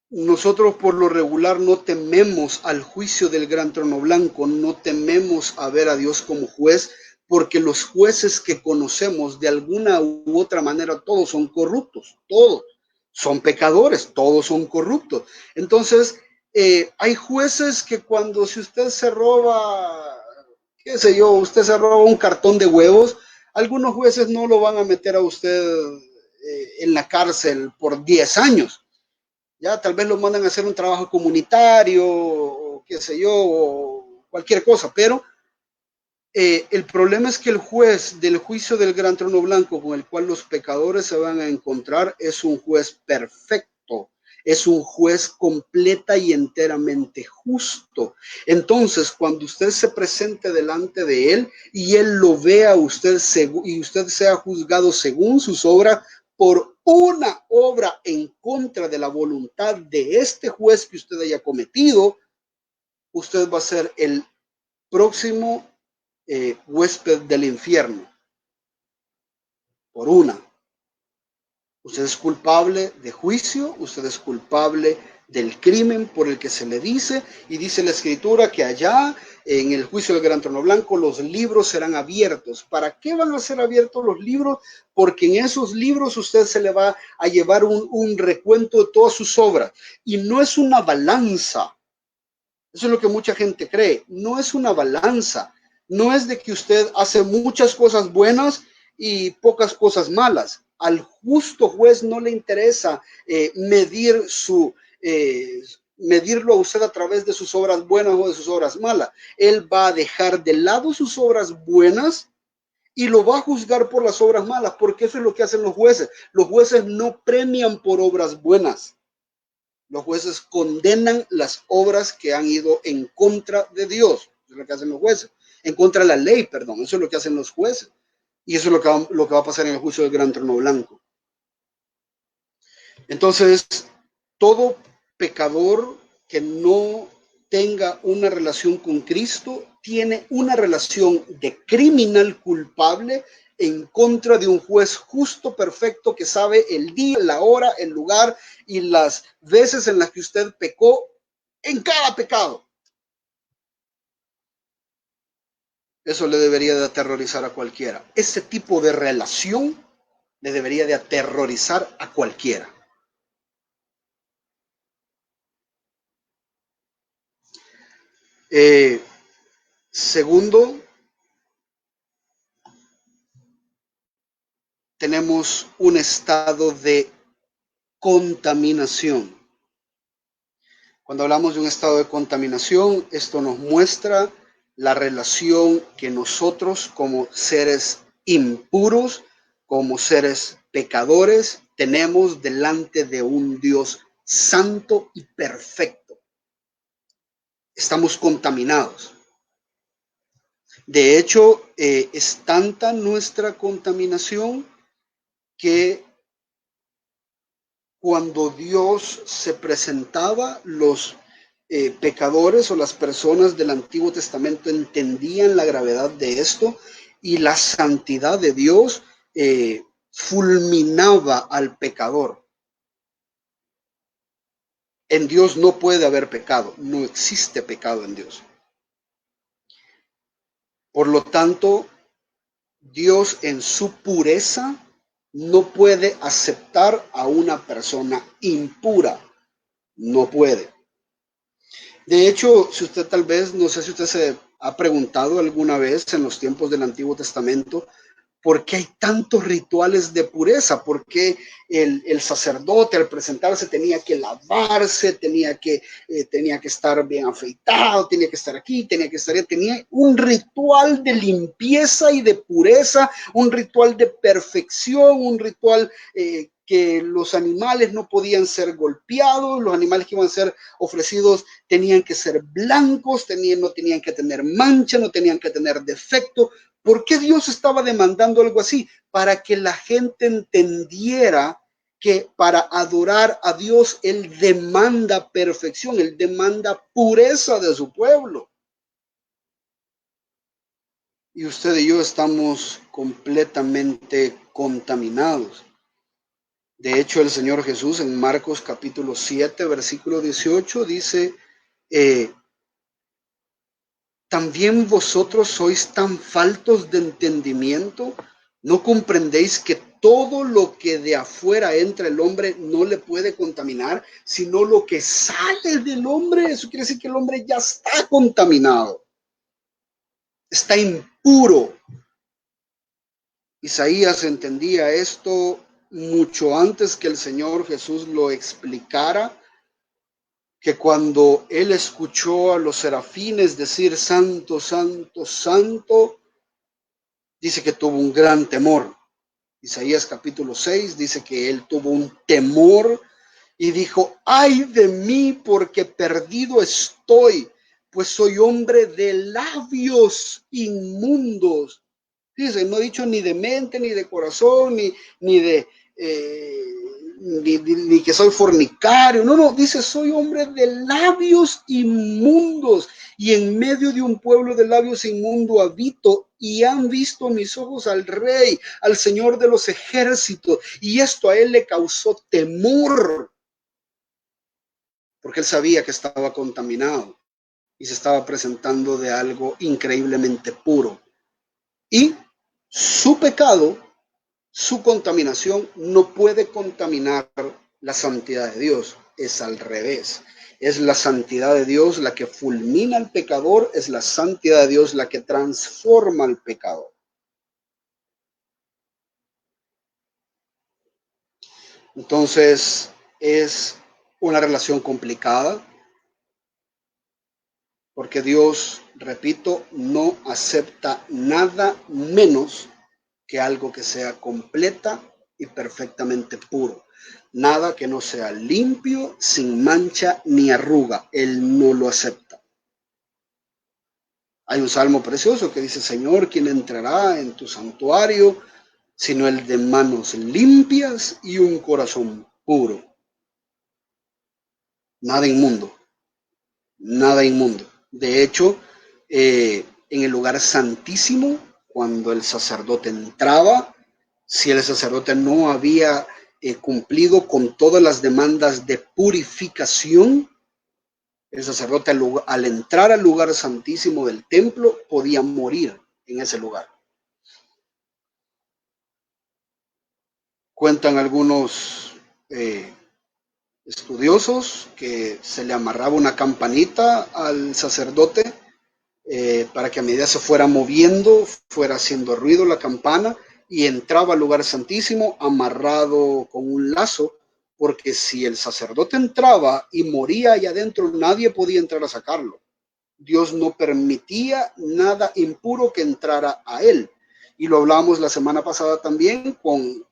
nosotros por lo regular no tememos al juicio del gran trono blanco, no tememos a ver a Dios como juez, porque los jueces que conocemos de alguna u otra manera todos son corruptos, todos son pecadores, todos son corruptos. Entonces, hay jueces que cuando si usted se roba, qué sé yo, usted se roba un cartón de huevos, algunos jueces no lo van a meter a usted en la cárcel por 10 años. Ya tal vez lo mandan a hacer un trabajo comunitario, o qué sé yo, o cualquier cosa, pero el problema es que el juez del juicio del gran trono blanco con el cual los pecadores se van a encontrar es un juez perfecto, es un juez completa y enteramente justo. Entonces, cuando usted se presente delante de él y él lo vea a usted y usted sea juzgado según sus obras por una obra en contra de la voluntad de este juez que usted haya cometido, usted va a ser el próximo huésped del infierno. Por una. Usted es culpable de juicio, usted es culpable del crimen por el que se le dice, y dice la escritura que allá en el juicio del gran trono blanco los libros serán abiertos. ¿Para qué van a ser abiertos los libros? Porque en esos libros usted se le va a llevar un recuento de todas sus obras, y no es una balanza. Eso es lo que mucha gente cree. No es una balanza. No es de que usted hace muchas cosas buenas y pocas cosas malas. Al justo juez no le interesa medirlo a usted a través de sus obras buenas o de sus obras malas. Él va a dejar de lado sus obras buenas y lo va a juzgar por las obras malas, porque eso es lo que hacen los jueces. Los jueces no premian por obras buenas. Los jueces condenan las obras que han ido en contra de Dios. Eso es lo que hacen los jueces. En contra de la ley, perdón. Eso es lo que hacen los jueces. Y eso es lo que va a pasar en el juicio del gran trono blanco. Entonces, todo pecador que no tenga una relación con Cristo tiene una relación de criminal culpable en contra de un juez justo, perfecto, que sabe el día, la hora, el lugar y las veces en las que usted pecó en cada pecado. Eso le debería de aterrorizar a cualquiera. Ese tipo de relación le debería de aterrorizar a cualquiera. Segundo, tenemos un estado de contaminación. Cuando hablamos de un estado de contaminación, esto nos muestra la relación que nosotros como seres impuros, como seres pecadores, tenemos delante de un Dios santo y perfecto. Estamos contaminados. De hecho, es tanta nuestra contaminación que cuando Dios se presentaba, los pecadores o las personas del Antiguo Testamento entendían la gravedad de esto y la santidad de Dios fulminaba al pecador. En Dios no puede haber pecado, no existe pecado en Dios. Por lo tanto, Dios en su pureza no puede aceptar a una persona impura, no puede. De hecho, si usted tal vez, no sé si usted se ha preguntado alguna vez en los tiempos del Antiguo Testamento, ¿por qué hay tantos rituales de pureza? ¿Por qué el sacerdote al presentarse tenía que lavarse, tenía que estar bien afeitado, tenía que estar aquí, tenía que estar allá? Tenía un ritual de limpieza y de pureza, un ritual de perfección, un ritual que los animales no podían ser golpeados, los animales que iban a ser ofrecidos tenían que ser blancos, no tenían que tener mancha, no tenían que tener defecto. ¿Por qué Dios estaba demandando algo así? Para que la gente entendiera que para adorar a Dios, Él demanda perfección, Él demanda pureza de su pueblo. Y usted y yo estamos completamente contaminados. De hecho, el Señor Jesús en Marcos capítulo 7, versículo 18 dice, ¿también vosotros sois tan faltos de entendimiento? ¿No comprendéis que todo lo que de afuera entra el hombre no le puede contaminar, sino lo que sale del hombre? Eso quiere decir que el hombre ya está contaminado, está impuro. Isaías entendía esto mucho antes que el Señor Jesús lo explicara, que cuando él escuchó a los serafines decir santo, santo, santo, dice que tuvo un gran temor. Isaías capítulo 6 dice que él tuvo un temor y dijo, ay de mí porque perdido estoy, pues soy hombre de labios inmundos. Dice, no ha dicho ni de mente, ni de corazón, ni que soy fornicario. No, dice, soy hombre de labios inmundos y en medio de un pueblo de labios inmundos habito y han visto mis ojos al Rey, al Señor de los ejércitos. Y esto a él le causó temor porque él sabía que estaba contaminado y se estaba presentando de algo increíblemente puro. Y su pecado, su contaminación no puede contaminar la santidad de Dios, es al revés. Es la santidad de Dios la que fulmina al pecador, es la santidad de Dios la que transforma al pecador. Entonces, es una relación complicada, porque Dios, repito, no acepta nada menos que algo que sea completa y perfectamente puro. Nada que no sea limpio, sin mancha ni arruga. Él no lo acepta. Hay un salmo precioso que dice, Señor, ¿quién entrará en tu santuario, sino el de manos limpias y un corazón puro? Nada inmundo, nada inmundo. De hecho, en el lugar santísimo, cuando el sacerdote entraba, si el sacerdote no había cumplido con todas las demandas de purificación, el sacerdote al entrar al lugar santísimo del templo podía morir en ese lugar. Cuentan algunos estudiosos que se le amarraba una campanita al sacerdote para que a medida se fuera moviendo, fuera haciendo ruido la campana y entraba al lugar santísimo amarrado con un lazo, porque si el sacerdote entraba y moría allá adentro, nadie podía entrar a sacarlo. Dios no permitía nada impuro que entrara a él. Y lo hablamos la semana pasada también con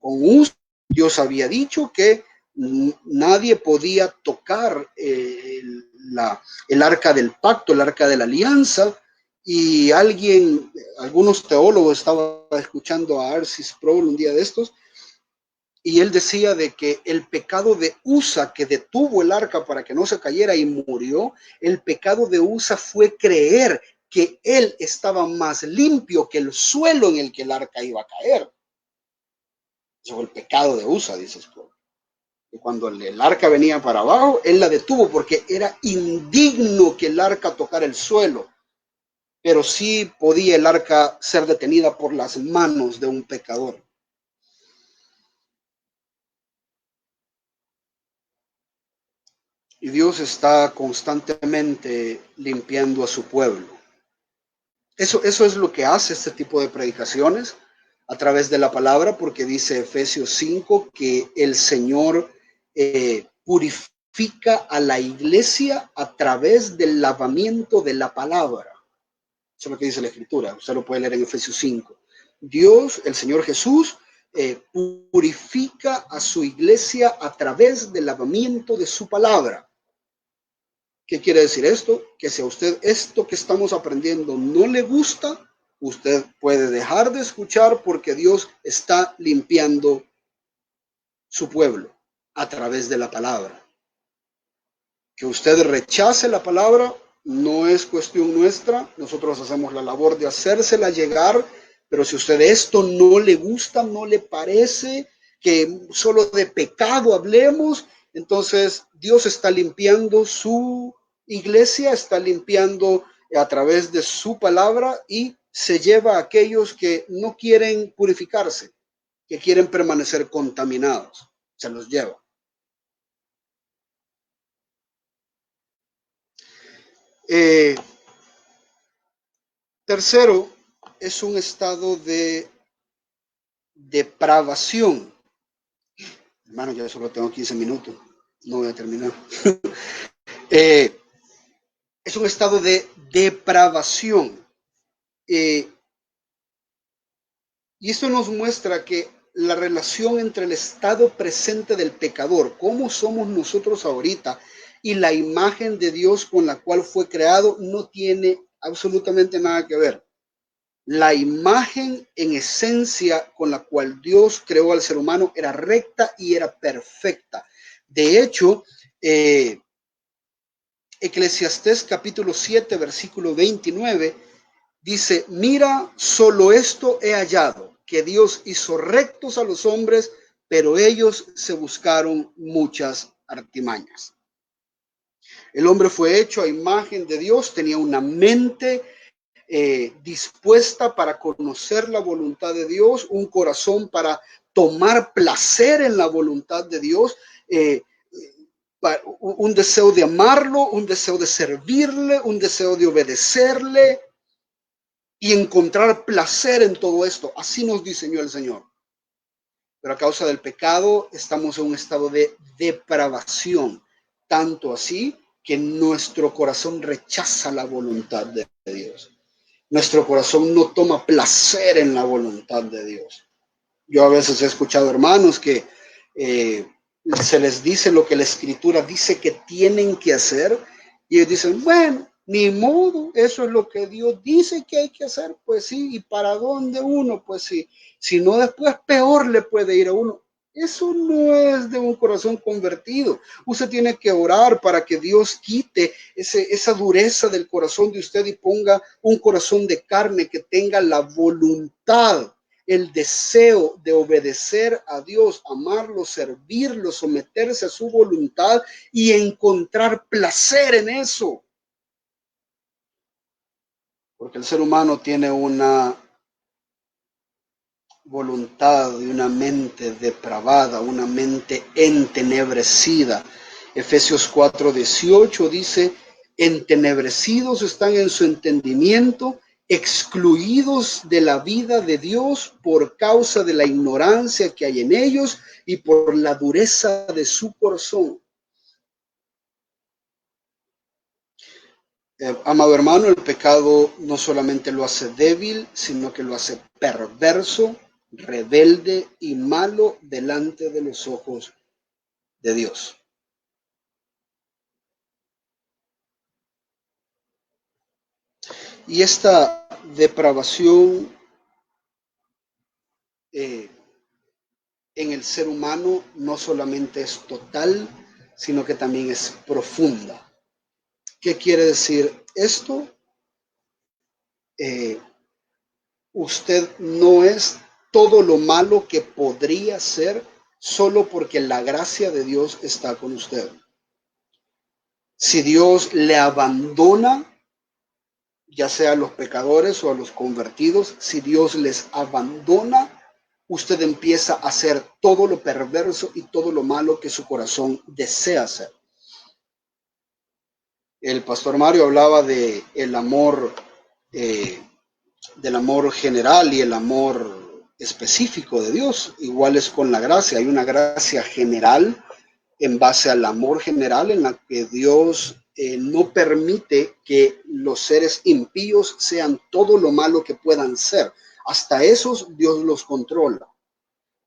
Uz. Dios había dicho que nadie podía tocar el arca del pacto, el arca de la alianza, y algunos teólogos, estaba escuchando a R.C. Sproul un día de estos, y él decía de que el pecado de Usa, que detuvo el arca para que no se cayera y murió, el pecado de Usa fue creer que él estaba más limpio que el suelo en el que el arca iba a caer. Eso fue el pecado de Usa, dice Sproul. Y cuando el arca venía para abajo, él la detuvo porque era indigno que el arca tocara el suelo, pero sí podía el arca ser detenida por las manos de un pecador. Y Dios está constantemente limpiando a su pueblo. Eso es lo que hace este tipo de predicaciones a través de la palabra, porque dice Efesios 5 que el Señor purifica a la iglesia a través del lavamiento de la palabra. Eso es lo que dice la Escritura. Usted lo puede leer en Efesios 5. Dios, el Señor Jesús, purifica a su iglesia a través del lavamiento de su palabra. ¿Qué quiere decir esto? Que si a usted esto que estamos aprendiendo no le gusta, usted puede dejar de escuchar porque Dios está limpiando su pueblo a través de la palabra. Que usted rechace la palabra no es cuestión nuestra. Nosotros hacemos la labor de hacérsela llegar, pero si a usted esto no le gusta, no le parece, que solo de pecado hablemos, entonces Dios está limpiando su iglesia, está limpiando a través de su palabra y se lleva a aquellos que no quieren purificarse, que quieren permanecer contaminados. Se los lleva. Tercero, es un estado de depravación. Hermano, ya solo tengo 15 minutos, no voy a terminar. Es un estado de depravación. Y esto nos muestra que la relación entre el estado presente del pecador, cómo somos nosotros ahorita, y la imagen de Dios con la cual fue creado, no tiene absolutamente nada que ver. La imagen en esencia con la cual Dios creó al ser humano era recta y era perfecta. De hecho, Eclesiastés capítulo 7, versículo 29, dice, mira, solo esto he hallado, que Dios hizo rectos a los hombres, pero ellos se buscaron muchas artimañas. El hombre fue hecho a imagen de Dios, tenía una mente dispuesta para conocer la voluntad de Dios, un corazón para tomar placer en la voluntad de Dios, un deseo de amarlo, un deseo de servirle, un deseo de obedecerle y encontrar placer en todo esto. Así nos diseñó el Señor. Pero a causa del pecado estamos en un estado de depravación, tanto así que nuestro corazón rechaza la voluntad de Dios. Nuestro corazón no toma placer en la voluntad de Dios. Yo a veces he escuchado hermanos que se les dice lo que la Escritura dice que tienen que hacer y ellos dicen, bueno, ni modo, eso es lo que Dios dice que hay que hacer, pues sí, ¿y para dónde uno? Pues sí, si no después peor le puede ir a uno. Eso no es de un corazón convertido. Usted tiene que orar para que Dios quite esa dureza del corazón de usted y ponga un corazón de carne que tenga la voluntad, el deseo de obedecer a Dios, amarlo, servirlo, someterse a su voluntad y encontrar placer en eso. Porque el ser humano tiene una voluntad y una mente depravada, una mente entenebrecida. Efesios 4:18 dice, entenebrecidos están en su entendimiento, excluidos de la vida de Dios por causa de la ignorancia que hay en ellos y por la dureza de su corazón. Amado hermano, el pecado no solamente lo hace débil, sino que lo hace perverso, rebelde y malo delante de los ojos de Dios. Y esta depravación en el ser humano no solamente es total, sino que también es profunda. ¿Qué quiere decir esto? Usted no es todo lo malo que podría ser solo porque la gracia de Dios está con usted. Si Dios le abandona, ya sea a los pecadores o a los convertidos, si Dios les abandona, usted empieza a hacer todo lo perverso y todo lo malo que su corazón desea hacer. El pastor Mario hablaba de el amor, del amor general y el amor específico de Dios. Igual es con la gracia. Hay una gracia general en base al amor general en la que Dios no permite que los seres impíos sean todo lo malo que puedan ser. Hasta esos Dios los controla.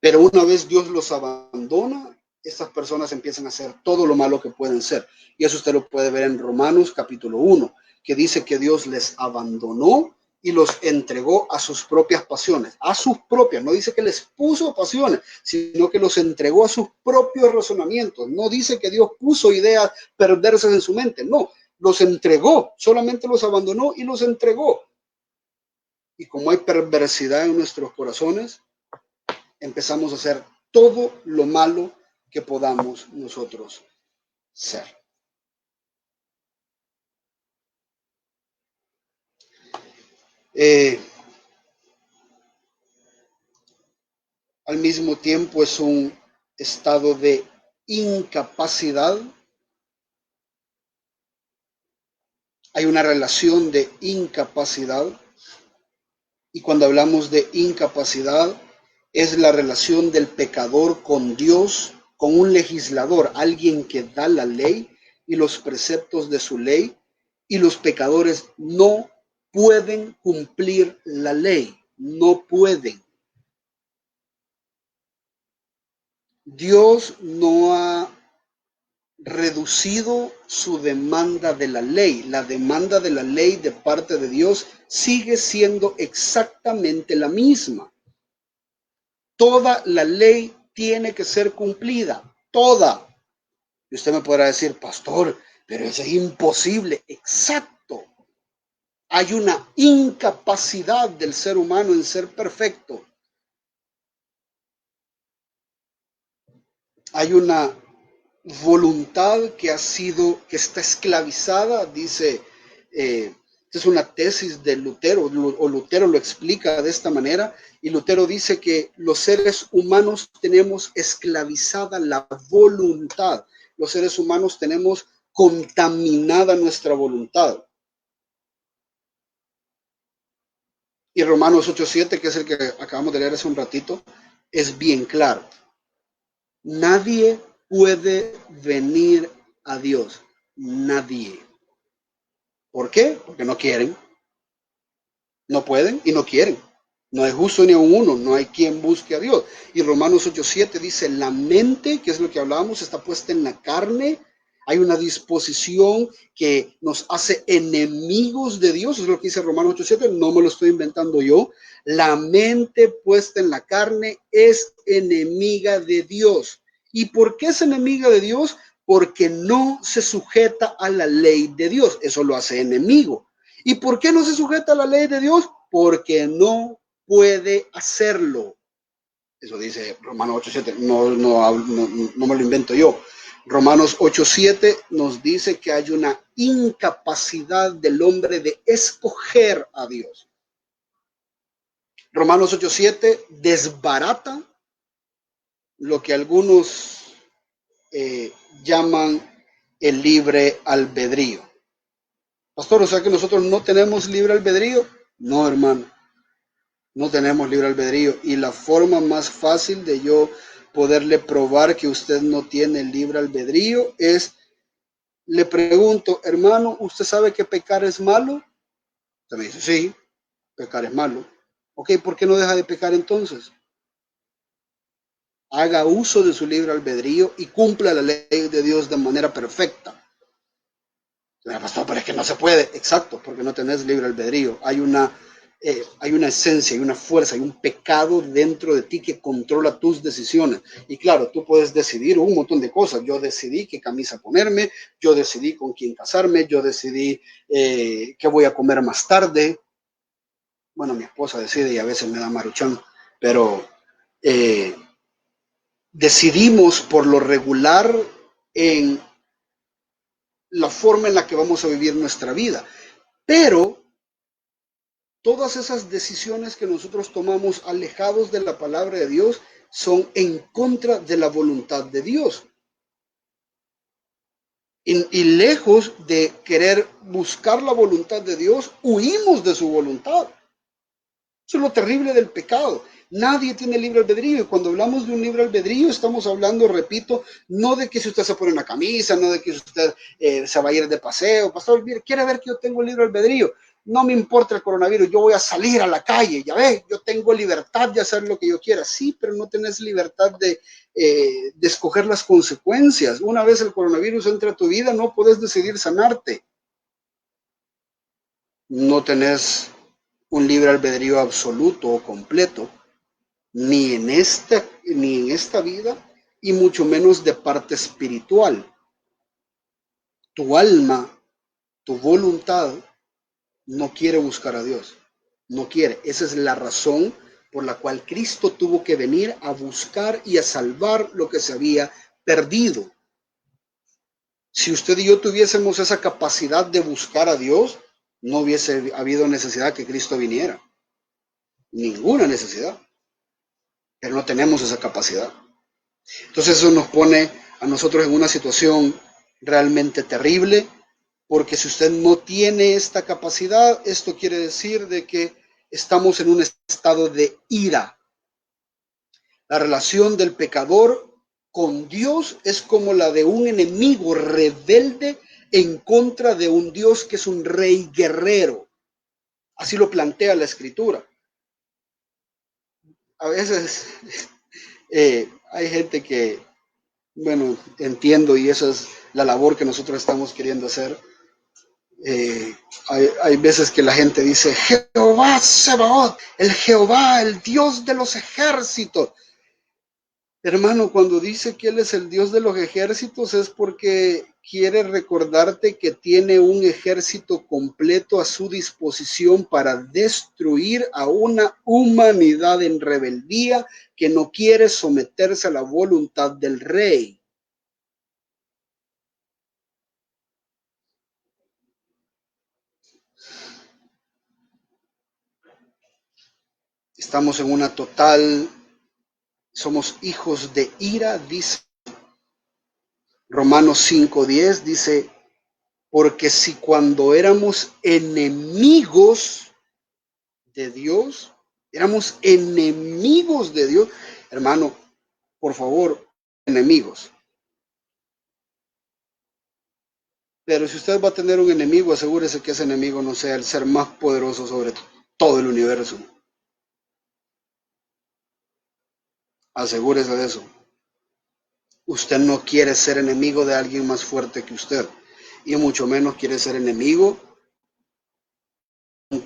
Pero una vez Dios los abandona, estas personas empiezan a hacer todo lo malo que pueden ser. Y eso usted lo puede ver en Romanos capítulo 1, que dice que Dios les abandonó y los entregó a sus propias pasiones, a sus propias. No dice que les puso pasiones, sino que los entregó a sus propios razonamientos. No dice que Dios puso ideas perversas en su mente, no, los entregó, solamente los abandonó y los entregó. Y como hay perversidad en nuestros corazones, empezamos a hacer todo lo malo que podamos nosotros ser. Al mismo tiempo es un estado de incapacidad. Hay una relación de incapacidad. Y cuando hablamos de incapacidad, es la relación del pecador con Dios, con un legislador, alguien que da la ley y los preceptos de su ley, y los pecadores no pueden cumplir la ley, no pueden. Dios no ha reducido su demanda de la ley. La demanda de la ley de parte de Dios sigue siendo exactamente la misma. Toda la ley tiene que ser cumplida, toda. Y usted me podrá decir, pastor, pero eso es imposible. Exacto. Hay una incapacidad del ser humano en ser perfecto. Hay una voluntad que está esclavizada, dice, es una tesis de Lutero, o Lutero lo explica de esta manera, y Lutero dice que los seres humanos tenemos esclavizada la voluntad, los seres humanos tenemos contaminada nuestra voluntad. Y Romanos 8:7, que es el que acabamos de leer hace un ratito, es bien claro. Nadie puede venir a Dios. Nadie. ¿Por qué? Porque no quieren. No pueden y no quieren. No es justo ni un uno. No hay quien busque a Dios. Y Romanos 8:7 dice, la mente, que es lo que hablábamos, está puesta en la carne. Hay una disposición que nos hace enemigos de Dios. Es lo que dice Romanos 8:7. No me lo estoy inventando yo. La mente puesta en la carne es enemiga de Dios. ¿Y por qué es enemiga de Dios? Porque no se sujeta a la ley de Dios. Eso lo hace enemigo. ¿Y por qué no se sujeta a la ley de Dios? Porque no puede hacerlo. Eso dice Romanos 8:7. No me lo invento yo. Romanos 8:7 nos dice que hay una incapacidad del hombre de escoger a Dios. Romanos 8:7 desbarata lo que algunos llaman el libre albedrío. Pastor, o sea que nosotros no tenemos libre albedrío. No, hermano, no tenemos libre albedrío. Y la forma más fácil de yo poderle probar que usted no tiene libre albedrío es, le pregunto, hermano, ¿usted sabe que pecar es malo? Usted me dice, sí, pecar es malo. Ok, ¿por qué no deja de pecar entonces? Haga uso de su libre albedrío y cumpla la ley de Dios de manera perfecta. Pastor, pero es que no se puede. Exacto, porque no tenés libre albedrío. Hay una esencia, hay una fuerza, hay un pecado dentro de ti que controla tus decisiones. Y claro, tú puedes decidir un montón de cosas. Yo decidí qué camisa ponerme, yo decidí con quién casarme, yo decidí qué voy a comer más tarde. Bueno, mi esposa decide y a veces me da maruchán, pero decidimos por lo regular en la forma en la que vamos a vivir nuestra vida. Pero todas esas decisiones que nosotros tomamos alejados de la palabra de Dios son en contra de la voluntad de Dios. Y lejos de querer buscar la voluntad de Dios, huimos de su voluntad. Eso es lo terrible del pecado. Nadie tiene libre albedrío. Y cuando hablamos de un libre albedrío, estamos hablando, repito, no de que si usted se pone una camisa, no de que si usted se va a ir de paseo. Pastor, quiere ver que yo tengo libre albedrío. no me importa el coronavirus, yo voy a salir a la calle, ya ves, yo tengo libertad de hacer lo que yo quiera. Sí, pero no tenés libertad de escoger las consecuencias. Una vez el coronavirus entra a tu vida, no puedes decidir sanarte. No tenés un libre albedrío absoluto o completo, ni en esta vida, y mucho menos de parte espiritual. Tu alma, tu voluntad, no quiere buscar a Dios. No quiere. Esa es la razón por la cual Cristo tuvo que venir a buscar y a salvar lo que se había perdido. Si usted y yo tuviésemos esa capacidad de buscar a Dios, no hubiese habido necesidad que Cristo viniera. Ninguna necesidad. Pero no tenemos esa capacidad. Entonces eso nos pone a nosotros en una situación realmente terrible, porque si usted no tiene esta capacidad, esto quiere decir de que estamos en un estado de ira. La relación del pecador con Dios es como la de un enemigo rebelde en contra de un Dios que es un rey guerrero. Así lo plantea la Escritura. A veces hay gente que, bueno, entiendo, y esa es la labor que nosotros estamos queriendo hacer. Hay veces que la gente dice, Jehová Sebaot, el Jehová, el Dios de los ejércitos. Hermano, cuando dice que Él es el Dios de los ejércitos es porque quiere recordarte que tiene un ejército completo a su disposición para destruir a una humanidad en rebeldía que no quiere someterse a la voluntad del rey. Estamos en una total, somos hijos de ira, dice Romanos 5:10, dice, porque si cuando éramos enemigos de Dios, hermano, por favor, enemigos. Pero si usted va a tener un enemigo, asegúrese que ese enemigo no sea el ser más poderoso sobre todo el universo. Asegúrese de eso. Usted no quiere ser enemigo de alguien más fuerte que usted, y mucho menos quiere ser enemigo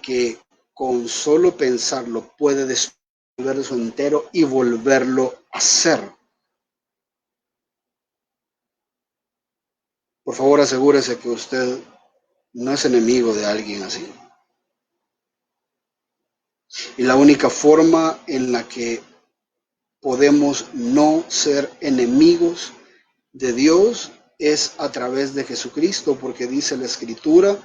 que con solo pensarlo puede destruir el universo entero y volverlo a ser. Por favor, asegúrese que usted no es enemigo de alguien así. Y la única forma en la que podemos no ser enemigos de Dios es a través de Jesucristo, porque dice la Escritura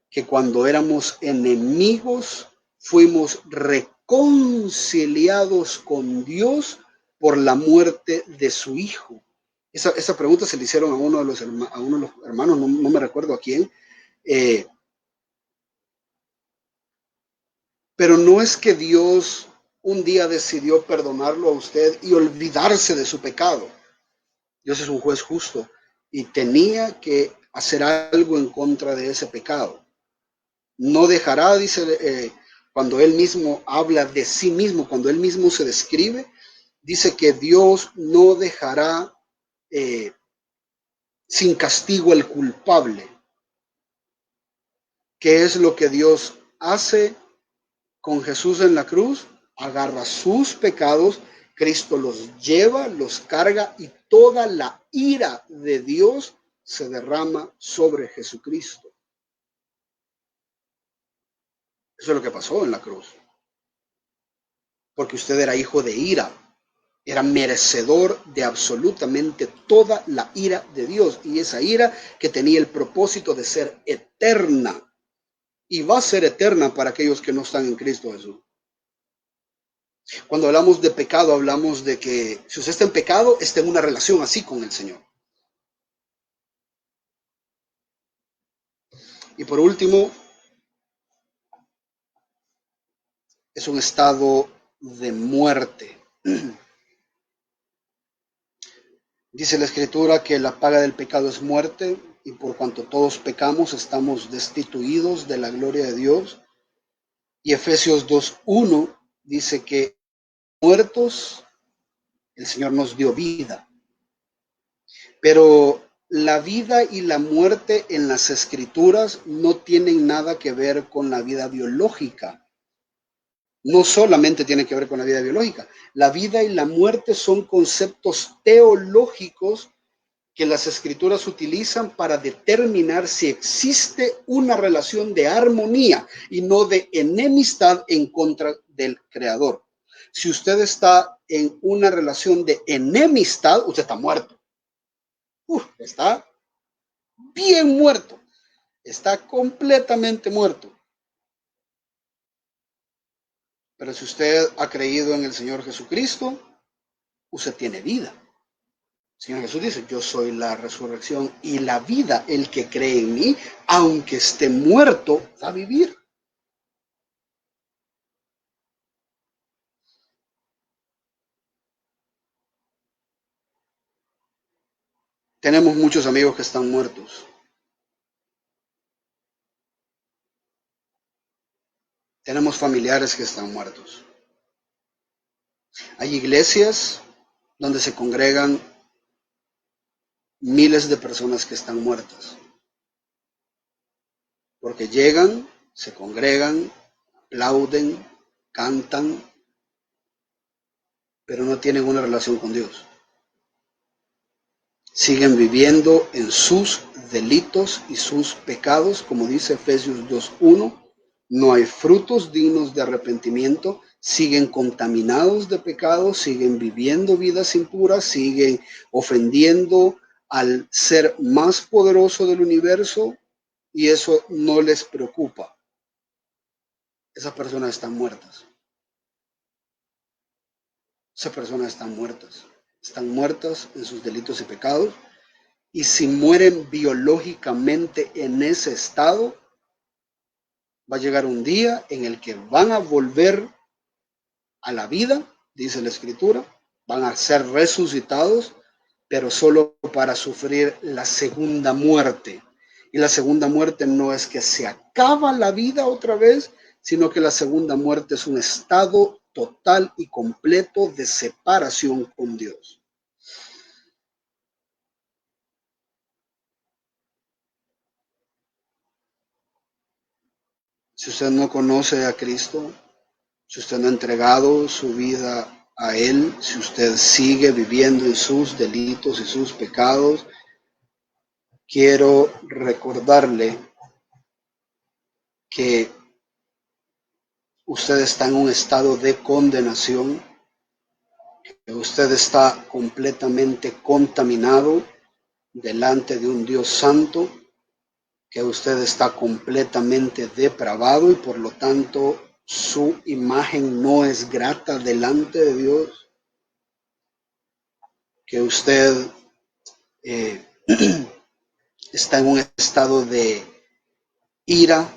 que cuando éramos enemigos fuimos reconciliados con Dios por la muerte de su Hijo. Esa pregunta se le hicieron a uno de los hermanos, no me recuerdo a quién, pero no es que Dios un día decidió perdonarlo a usted y olvidarse de su pecado. Dios es un juez justo y tenía que hacer algo en contra de ese pecado. No dejará, dice, cuando Él mismo habla de sí mismo, cuando Él mismo se describe, dice que Dios no dejará sin castigo al culpable. ¿Qué es lo que Dios hace con Jesús en la cruz? Agarra sus pecados, Cristo los lleva, los carga y toda la ira de Dios se derrama sobre Jesucristo. Eso es lo que pasó en la cruz. Porque usted era hijo de ira, era merecedor de absolutamente toda la ira de Dios, y esa ira que tenía el propósito de ser eterna, y va a ser eterna para aquellos que no están en Cristo Jesús. Cuando hablamos de pecado, hablamos de que si usted está en pecado, está en una relación así con el Señor. Y por último, es un estado de muerte. Dice la Escritura que la paga del pecado es muerte, y por cuanto todos pecamos, estamos destituidos de la gloria de Dios. Y Efesios 2:1 dice que muertos, el Señor nos dio vida. Pero la vida y la muerte en las Escrituras no tienen nada que ver con la vida biológica. No solamente tiene que ver con la vida biológica. La vida y la muerte son conceptos teológicos que las Escrituras utilizan para determinar si existe una relación de armonía y no de enemistad en contra del Creador. Si usted está en una relación de enemistad, usted está muerto. Está bien muerto. Está completamente muerto. Pero si usted ha creído en el Señor Jesucristo, usted tiene vida. El Señor Jesús dice, yo soy la resurrección y la vida. El que cree en mí, aunque esté muerto, va a vivir. Tenemos muchos amigos que están muertos. Tenemos familiares que están muertos. Hay iglesias donde se congregan miles de personas que están muertas. Porque llegan, se congregan, aplauden, cantan, pero no tienen una relación con Dios. Siguen viviendo en sus delitos y sus pecados, como dice Efesios 2:1. No hay frutos dignos de arrepentimiento, siguen contaminados de pecado, siguen viviendo vidas impuras, siguen ofendiendo al ser más poderoso del universo y eso no les preocupa. Esas personas están muertas. Esas personas están muertas. Están muertas en sus delitos y pecados. Y si mueren biológicamente en ese estado, va a llegar un día en el que van a volver a la vida, dice la Escritura, van a ser resucitados, pero solo para sufrir la segunda muerte. Y la segunda muerte no es que se acaba la vida otra vez, sino que la segunda muerte es un estado total y completo de separación con Dios. Si usted no conoce a Cristo, si usted no ha entregado su vida a Él, si usted sigue viviendo en sus delitos y sus pecados, quiero recordarle que usted está en un estado de condenación, que usted está completamente contaminado delante de un Dios santo, que usted está completamente depravado y por lo tanto su imagen no es grata delante de Dios, que usted está en un estado de ira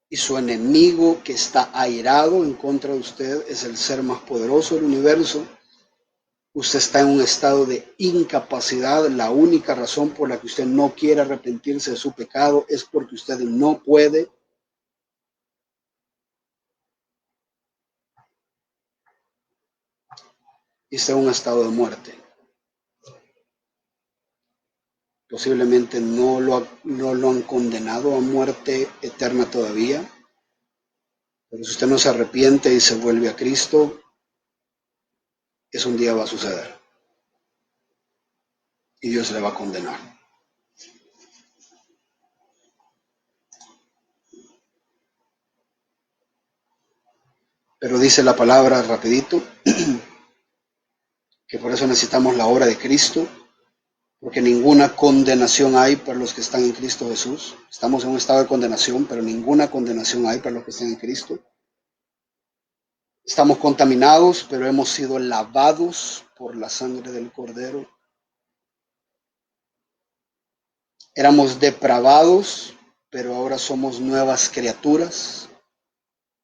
y su enemigo que está airado en contra de usted es el ser más poderoso del universo. Usted está en un estado de incapacidad. La única razón por la que usted no quiere arrepentirse de su pecado es porque usted no puede. Y está en un estado de muerte. Posiblemente no lo han condenado a muerte eterna todavía. Pero si usted no se arrepiente y se vuelve a Cristo, eso un día va a suceder. Y Dios le va a condenar. Pero dice la palabra rapidito, que por eso necesitamos la obra de Cristo, porque ninguna condenación hay para los que están en Cristo Jesús. Estamos en un estado de condenación, pero ninguna condenación hay para los que están en Cristo. Estamos contaminados, pero hemos sido lavados por la sangre del Cordero. Éramos depravados, pero ahora somos nuevas criaturas.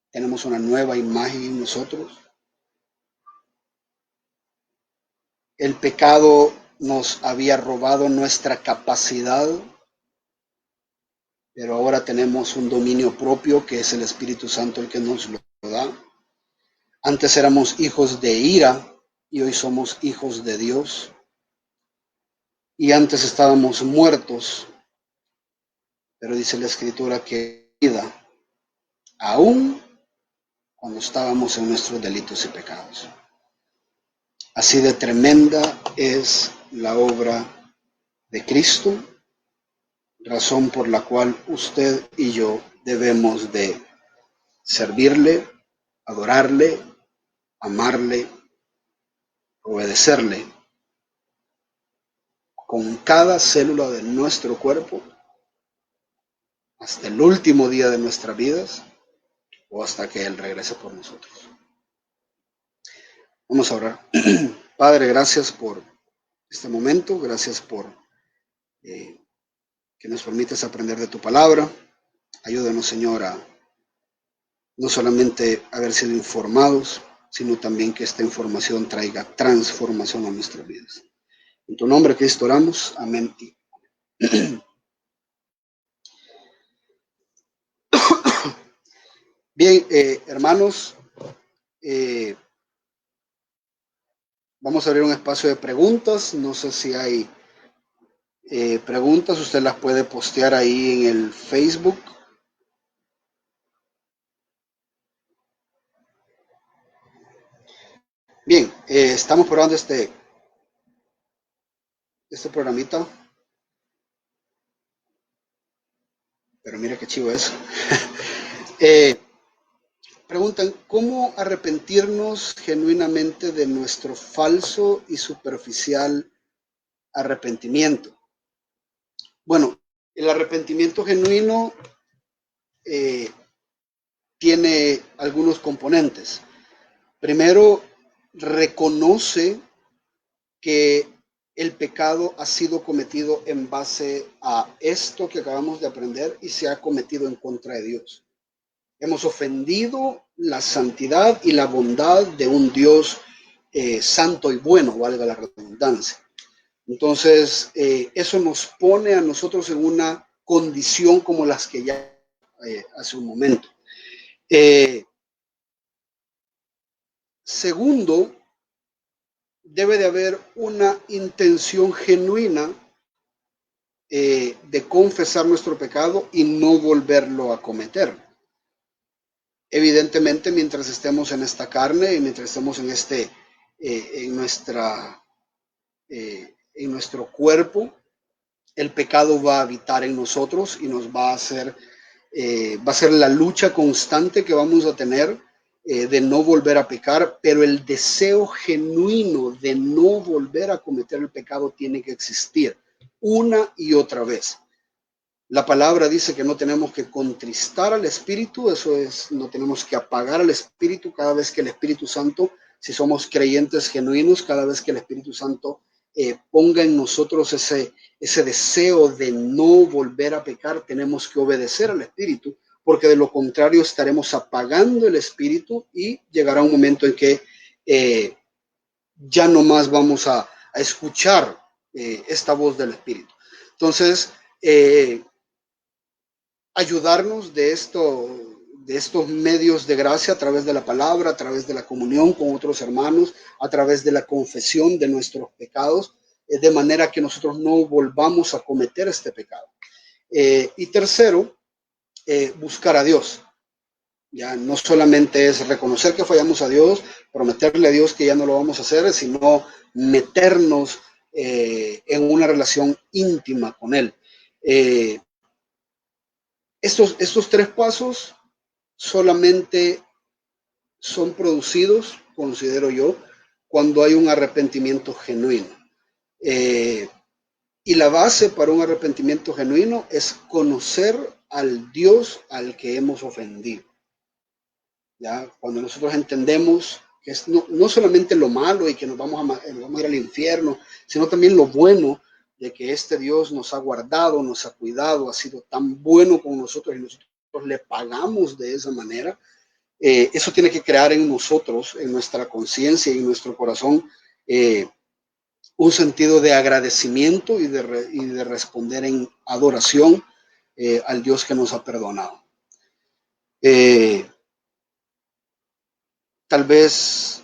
Tenemos una nueva imagen en nosotros. El pecado nos había robado nuestra capacidad, pero ahora tenemos un dominio propio que es el Espíritu Santo el que nos lo da. Antes éramos hijos de ira y hoy somos hijos de Dios. Y antes estábamos muertos, pero dice la Escritura que vida, aún cuando estábamos en nuestros delitos y pecados. Así de tremenda es la obra de Cristo, razón por la cual usted y yo debemos de servirle, adorarle, amarle, obedecerle con cada célula de nuestro cuerpo hasta el último día de nuestras vidas o hasta que Él regrese por nosotros. Vamos a orar. Padre, gracias por este momento, gracias por que nos permites aprender de tu palabra. Ayúdanos, Señor, a no solamente haber sido informados, sino también que esta información traiga transformación a nuestras vidas. En tu nombre, Cristo, oramos. Amén. Bien, hermanos, vamos a abrir un espacio de preguntas. No sé si hay preguntas. Usted las puede postear ahí en el Facebook. Bien, estamos probando este programita. Pero mira qué chivo es. Preguntan, ¿cómo arrepentirnos genuinamente de nuestro falso y superficial arrepentimiento? Bueno, el arrepentimiento genuino tiene algunos componentes. Primero, reconoce que el pecado ha sido cometido en base a esto que acabamos de aprender y se ha cometido en contra de Dios. Hemos ofendido la santidad y la bondad de un Dios santo y bueno, valga la redundancia. Entonces, eso nos pone a nosotros en una condición como las que ya hace un momento. Segundo, debe de haber una intención genuina de confesar nuestro pecado y no volverlo a cometer. Evidentemente, mientras estemos en esta carne y mientras estemos en en nuestro cuerpo, el pecado va a habitar en nosotros y nos va a ser la lucha constante que vamos a tener de no volver a pecar, pero el deseo genuino de no volver a cometer el pecado tiene que existir una y otra vez. La palabra dice que no tenemos que contristar al Espíritu, eso es, no tenemos que apagar al Espíritu cada vez que el Espíritu Santo, si somos creyentes genuinos, cada vez que el Espíritu Santo ponga en nosotros ese deseo de no volver a pecar, tenemos que obedecer al Espíritu, porque de lo contrario estaremos apagando el Espíritu y llegará un momento en que ya no más vamos a escuchar esta voz del Espíritu. Entonces, ayudarnos de estos medios de gracia a través de la palabra, a través de la comunión con otros hermanos, a través de la confesión de nuestros pecados, de manera que nosotros no volvamos a cometer este pecado. Y tercero, buscar a Dios. Ya no solamente es reconocer que fallamos a Dios, prometerle a Dios que ya no lo vamos a hacer, sino meternos en una relación íntima con Él. Estos tres pasos solamente son producidos, considero yo, cuando hay un arrepentimiento genuino. Y la base para un arrepentimiento genuino es conocer al Dios al que hemos ofendido. ¿Ya? Cuando nosotros entendemos que es no solamente lo malo y que nos vamos a ir al infierno, sino también lo bueno de que este Dios nos ha guardado, nos ha cuidado, ha sido tan bueno con nosotros y nosotros le pagamos de esa manera. Eso tiene que crear en nosotros, en nuestra conciencia y en nuestro corazón, un sentido de agradecimiento y de responder en adoración al Dios que nos ha perdonado. Tal vez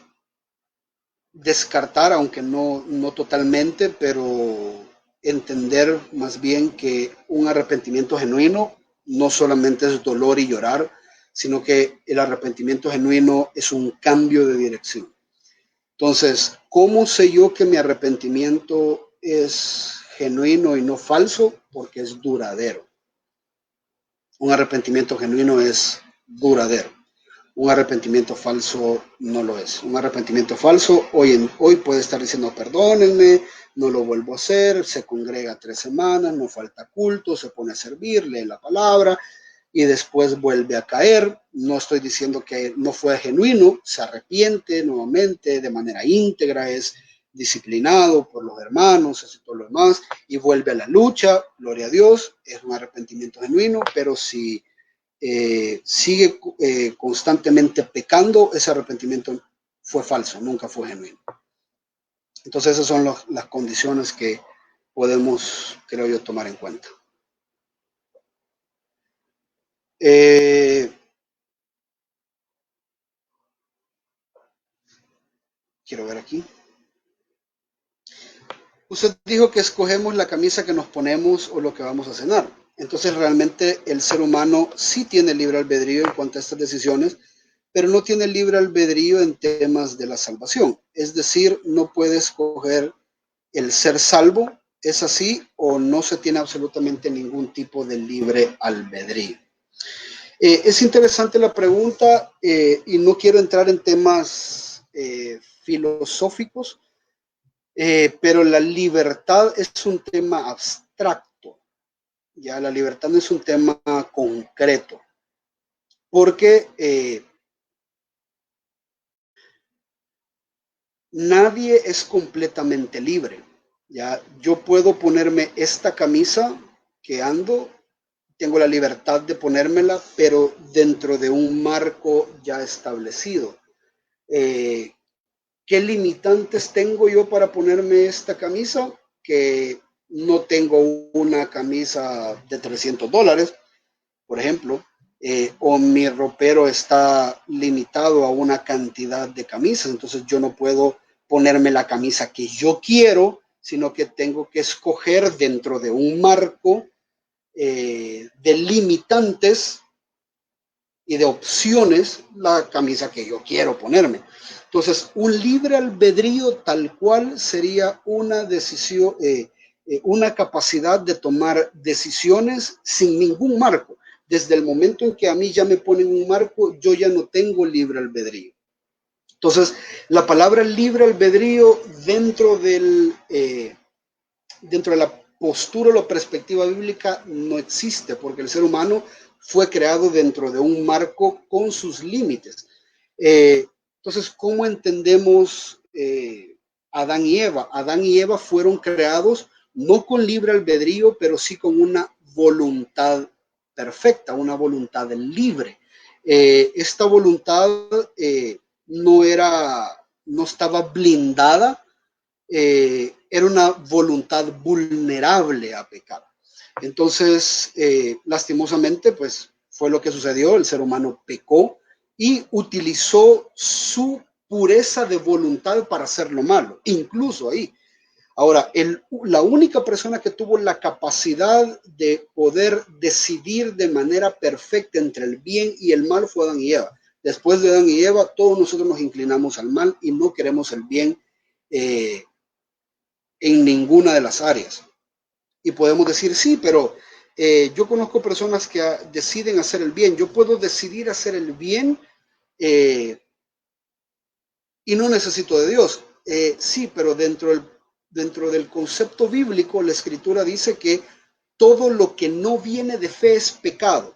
descartar, aunque no totalmente, pero entender más bien que un arrepentimiento genuino no solamente es dolor y llorar, sino que el arrepentimiento genuino es un cambio de dirección. Entonces, ¿cómo sé yo que mi arrepentimiento es genuino y no falso? Porque es duradero. Un arrepentimiento genuino es duradero. Un arrepentimiento falso no lo es. Un arrepentimiento falso hoy puede estar diciendo perdónenme, no lo vuelvo a hacer, se congrega 3 semanas, no falta culto, se pone a servir, lee la palabra y después vuelve a caer. No estoy diciendo que no fue genuino, se arrepiente nuevamente de manera íntegra, es disciplinado por los hermanos, hace todo lo demás y vuelve a la lucha, gloria a Dios, es un arrepentimiento genuino, pero si sigue constantemente pecando, ese arrepentimiento fue falso, nunca fue genuino. Entonces esas son las condiciones que podemos, creo yo, tomar en cuenta. Quiero ver aquí. Usted dijo que escogemos la camisa que nos ponemos o lo que vamos a cenar. Entonces realmente el ser humano sí tiene libre albedrío en cuanto a estas decisiones, pero no tiene libre albedrío en temas de la salvación. Es decir, no puede escoger el ser salvo, ¿es así o no se tiene absolutamente ningún tipo de libre albedrío? Es interesante la pregunta y no quiero entrar en temas filosóficos, pero la libertad es un tema abstracto, ya la libertad no es un tema concreto, porque nadie es completamente libre. Ya, yo puedo ponerme esta camisa que ando, tengo la libertad de ponérmela, pero dentro de un marco ya establecido. ¿Qué limitantes tengo yo para ponerme esta camisa? Que no tengo una camisa de $300, por ejemplo, o mi ropero está limitado a una cantidad de camisas, entonces yo no puedo ponerme la camisa que yo quiero, sino que tengo que escoger dentro de un marco de limitantes y de opciones la camisa que yo quiero ponerme. Entonces, un libre albedrío tal cual sería una decisión, una capacidad de tomar decisiones sin ningún marco. Desde el momento en que a mí ya me ponen un marco, yo ya no tengo libre albedrío. Entonces, la palabra libre albedrío dentro de la postura o la perspectiva bíblica no existe, porque el ser humano fue creado dentro de un marco con sus límites. Entonces, ¿cómo entendemos Adán y Eva? Adán y Eva fueron creados no con libre albedrío, pero sí con una voluntad perfecta, una voluntad libre. Esta voluntad no estaba blindada, era una voluntad vulnerable a pecar. Entonces, lastimosamente, pues fue lo que sucedió, el ser humano pecó y utilizó su pureza de voluntad para hacer lo malo, incluso ahí. Ahora, la única persona que tuvo la capacidad de poder decidir de manera perfecta entre el bien y el mal fue Adán y Eva. Después de Adán y Eva, todos nosotros nos inclinamos al mal y no queremos el bien en ninguna de las áreas. Y podemos decir, sí, pero yo conozco personas que deciden hacer el bien. Yo puedo decidir hacer el bien y no necesito de Dios. Sí, pero dentro del concepto bíblico, la escritura dice que todo lo que no viene de fe es pecado.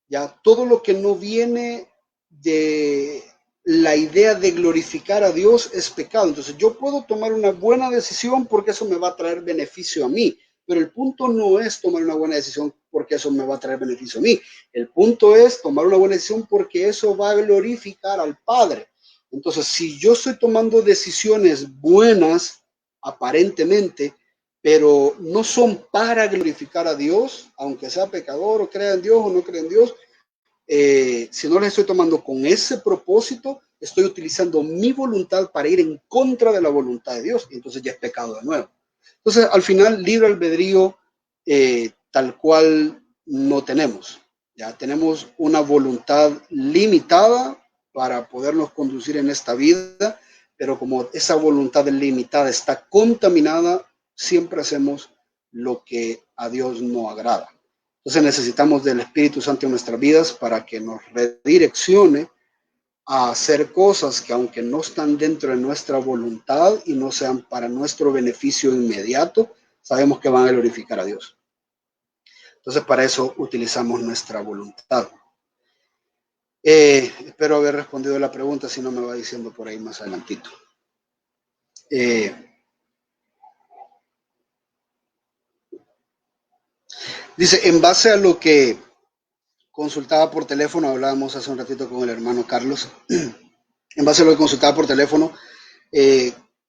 Ya, todo lo que no viene de la idea de glorificar a Dios es pecado. Entonces yo puedo tomar una buena decisión porque eso me va a traer beneficio a mí, pero el punto no es tomar una buena decisión porque eso me va a traer beneficio a mí. El punto es tomar una buena decisión porque eso va a glorificar al Padre. Entonces, si yo estoy tomando decisiones buenas aparentemente, pero no son para glorificar a Dios, aunque sea pecador o crea en Dios o no crea en Dios. Si no les estoy tomando con ese propósito, estoy utilizando mi voluntad para ir en contra de la voluntad de Dios, y entonces ya es pecado de nuevo. Entonces, al final, libre albedrío tal cual no tenemos. Ya tenemos una voluntad limitada para podernos conducir en esta vida, pero como esa voluntad limitada está contaminada, siempre hacemos lo que a Dios no agrada. Entonces necesitamos del Espíritu Santo en nuestras vidas para que nos redireccione a hacer cosas que, aunque no están dentro de nuestra voluntad y no sean para nuestro beneficio inmediato, sabemos que van a glorificar a Dios. Entonces para eso utilizamos nuestra voluntad. Espero haber respondido la pregunta, si no me va diciendo por ahí más adelantito. Dice, en base a lo que consultaba por teléfono, hablábamos hace un ratito con el hermano Carlos, en base a lo que consultaba por teléfono,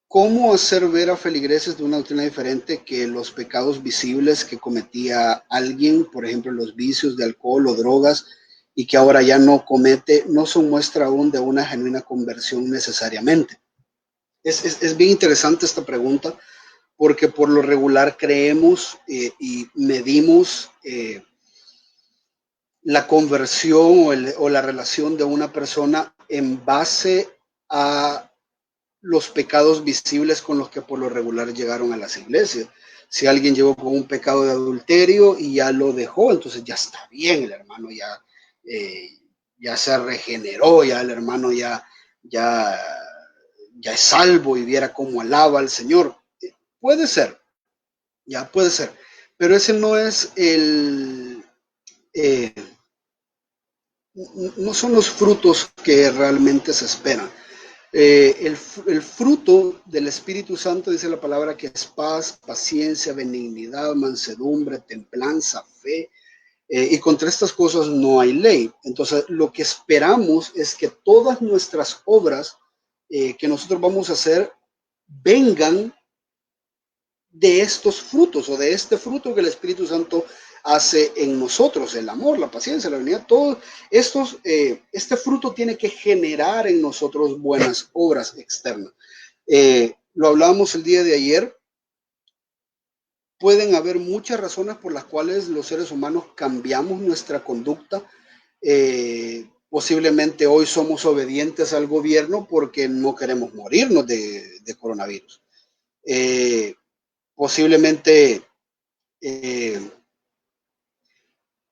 ¿cómo hacer ver a feligreses de una doctrina diferente que los pecados visibles que cometía alguien, por ejemplo, los vicios de alcohol o drogas, y que ahora ya no comete, no son muestra aún de una genuina conversión necesariamente? Es bien interesante esta pregunta, porque por lo regular creemos y medimos la conversión o la relación de una persona en base a los pecados visibles con los que por lo regular llegaron a las iglesias. Si alguien llegó con un pecado de adulterio y ya lo dejó, entonces ya está bien, el hermano ya se regeneró, ya el hermano ya es salvo y viera cómo alaba al Señor. Puede ser, ya puede ser, pero ese no es no son los frutos que realmente se esperan. El fruto del Espíritu Santo, dice la palabra, que es paz, paciencia, benignidad, mansedumbre, templanza, fe, y contra estas cosas no hay ley. Entonces, lo que esperamos es que todas nuestras obras que nosotros vamos a hacer vengan de estos frutos o de este fruto que el Espíritu Santo hace en nosotros, el amor, la paciencia, la benignidad, todo este fruto tiene que generar en nosotros buenas obras externas. Lo hablábamos el día de ayer. Pueden haber muchas razones por las cuales los seres humanos cambiamos nuestra conducta. Posiblemente hoy somos obedientes al gobierno porque no queremos morirnos de coronavirus. Posiblemente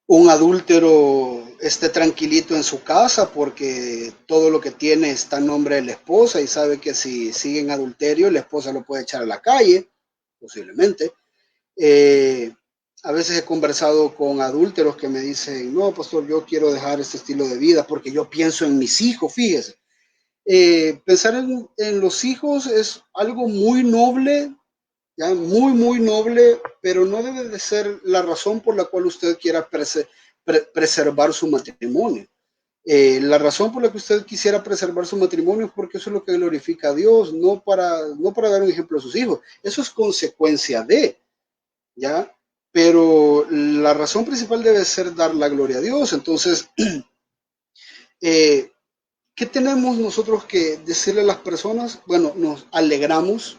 un adúltero esté tranquilito en su casa porque todo lo que tiene está en nombre de la esposa y sabe que si sigue en adulterio la esposa lo puede echar a la calle, posiblemente. A veces he conversado con adúlteros que me dicen, no, pastor, yo quiero dejar este estilo de vida porque yo pienso en mis hijos, fíjese. Pensar en los hijos es algo muy noble, ya muy, muy noble, pero no debe de ser la razón por la cual usted quiera preservar su matrimonio. La razón por la que usted quisiera preservar su matrimonio es porque eso es lo que glorifica a Dios, no para dar un ejemplo a sus hijos. Eso es consecuencia de, ¿ya? Pero la razón principal debe ser dar la gloria a Dios. Entonces, ¿qué tenemos nosotros que decirle a las personas? Bueno, nos alegramos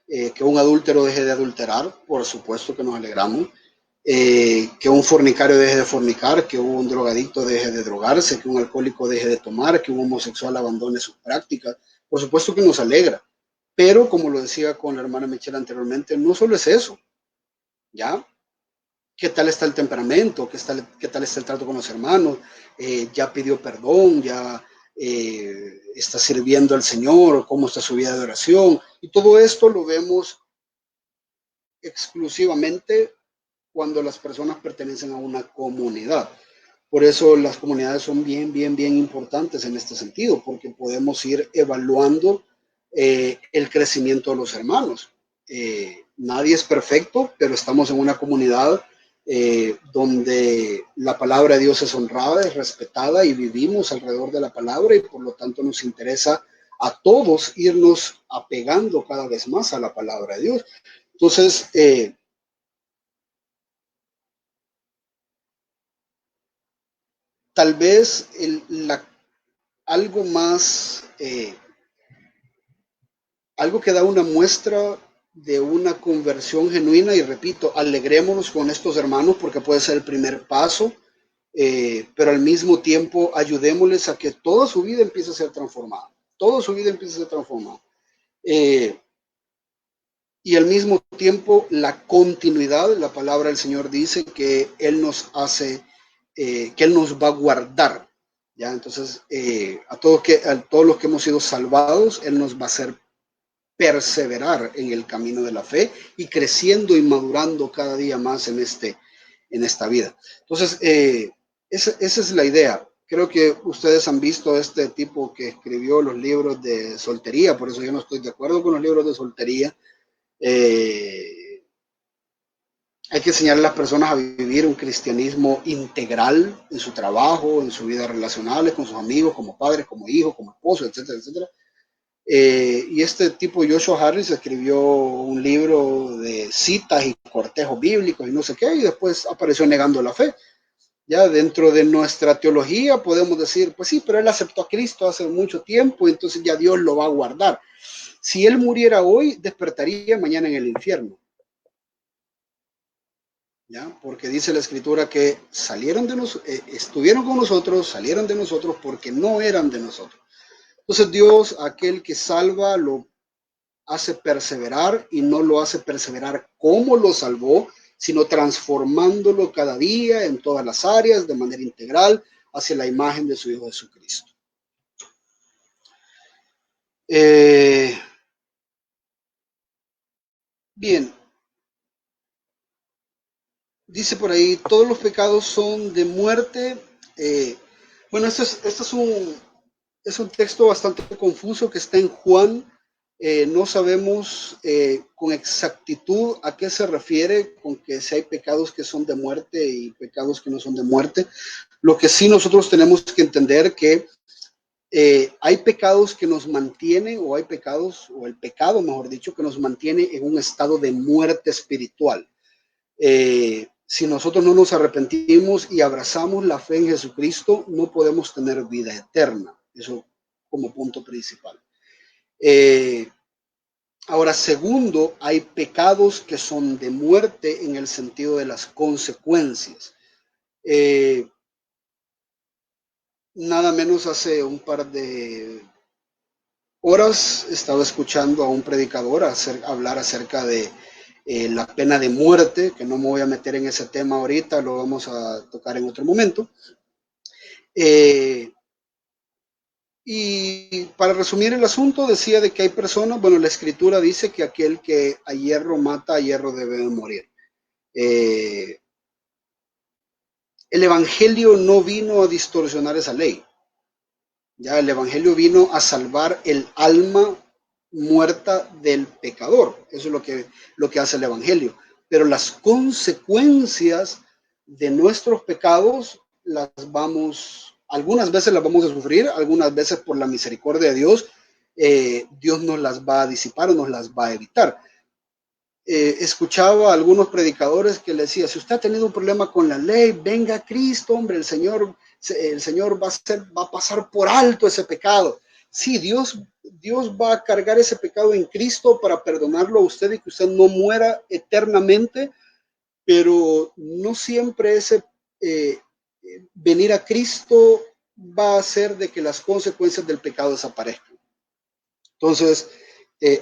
que un adúltero deje de adulterar, por supuesto que nos alegramos, que un fornicario deje de fornicar, que un drogadicto deje de drogarse, que un alcohólico deje de tomar, que un homosexual abandone sus prácticas, por supuesto que nos alegra, pero como lo decía con la hermana Michelle anteriormente, no solo es eso, ¿ya? ¿Qué tal está el temperamento? ¿Qué tal está el trato con los hermanos? ¿Ya pidió perdón? ¿Ya está sirviendo al Señor? ¿Cómo está su vida de oración? Y todo esto lo vemos exclusivamente cuando las personas pertenecen a una comunidad. Por eso las comunidades son bien, bien, bien importantes en este sentido, porque podemos ir evaluando el crecimiento de los hermanos. Nadie es perfecto, pero estamos en una comunidad donde la palabra de Dios es honrada, es respetada y vivimos alrededor de la palabra y por lo tanto nos interesa a todos irnos apegando cada vez más a la palabra de Dios. Entonces, tal vez algo más, algo que da una muestra de una conversión genuina, y repito, alegrémonos con estos hermanos porque puede ser el primer paso, pero al mismo tiempo ayudémosles a que toda su vida empiece a ser transformada, toda su vida empiece a ser transformada. Y al mismo tiempo la continuidad, la palabra del Señor dice que Él nos hace, que Él nos va a guardar, ¿ya? Entonces, a todos los que hemos sido salvados, Él nos va a hacer perseverar en el camino de la fe y creciendo y madurando cada día más en esta vida. Entonces, esa es la idea. Creo que ustedes han visto este tipo que escribió los libros de soltería, por eso yo no estoy de acuerdo con los libros de soltería. Hay que enseñar a las personas a vivir un cristianismo integral en su trabajo, en su vida relacional, con sus amigos, como padres, como hijos, como esposos, etcétera, etcétera. Y este tipo, Joshua Harris, escribió un libro de citas y cortejos bíblicos y no sé qué, y después apareció negando la fe. Ya dentro de nuestra teología podemos decir, pues sí, pero él aceptó a Cristo hace mucho tiempo, entonces ya Dios lo va a guardar. Si él muriera hoy, despertaría mañana en el infierno. ¿Ya? Porque dice la escritura que estuvieron con nosotros, salieron de nosotros porque no eran de nosotros. Entonces Dios, aquel que salva, lo hace perseverar, y no lo hace perseverar como lo salvó, sino transformándolo cada día en todas las áreas de manera integral hacia la imagen de su Hijo Jesucristo. Bien, dice por ahí, todos los pecados son de muerte. Bueno, es un texto bastante confuso que está en Juan. No sabemos con exactitud a qué se refiere con que si hay pecados que son de muerte y pecados que no son de muerte. Lo que sí nosotros tenemos que entender que hay pecados que nos mantienen, o hay pecados, o el pecado, mejor dicho, que nos mantiene en un estado de muerte espiritual. Si nosotros no nos arrepentimos y abrazamos la fe en Jesucristo, no podemos tener vida eterna. Eso como punto principal. Ahora, segundo, hay pecados que son de muerte en el sentido de las consecuencias. Nada menos hace un par de horas estaba escuchando a un predicador hablar acerca de la pena de muerte, que no me voy a meter en ese tema ahorita, lo vamos a tocar en otro momento. Y para resumir el asunto, decía de que hay personas, bueno, la escritura dice que aquel que a hierro mata, a hierro debe de morir. El evangelio no vino a distorsionar esa ley. Ya el evangelio vino a salvar el alma muerta del pecador. Eso es lo que hace el evangelio. Pero las consecuencias de nuestros pecados algunas veces las vamos a sufrir, algunas veces por la misericordia de Dios, Dios nos las va a disipar o nos las va a evitar. Escuchaba a algunos predicadores que le decía, si usted ha tenido un problema con la ley, venga a Cristo, hombre, el Señor va a pasar por alto ese pecado. Sí, Dios va a cargar ese pecado en Cristo para perdonarlo a usted y que usted no muera eternamente, pero no siempre ese venir a Cristo va a hacer de que las consecuencias del pecado desaparezcan. Entonces,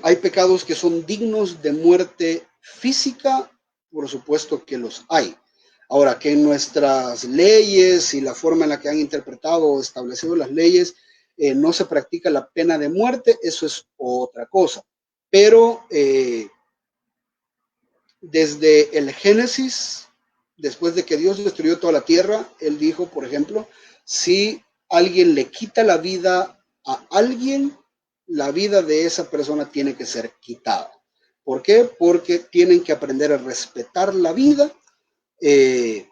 hay pecados que son dignos de muerte física, por supuesto que los hay. Ahora, que en nuestras leyes y la forma en la que han interpretado o establecido las leyes no se practica la pena de muerte, eso es otra cosa. Pero desde el Génesis, después de que Dios destruyó toda la tierra, Él dijo, por ejemplo, si alguien le quita la vida a alguien, la vida de esa persona tiene que ser quitada. ¿Por qué? Porque tienen que aprender a respetar la vida. Tienen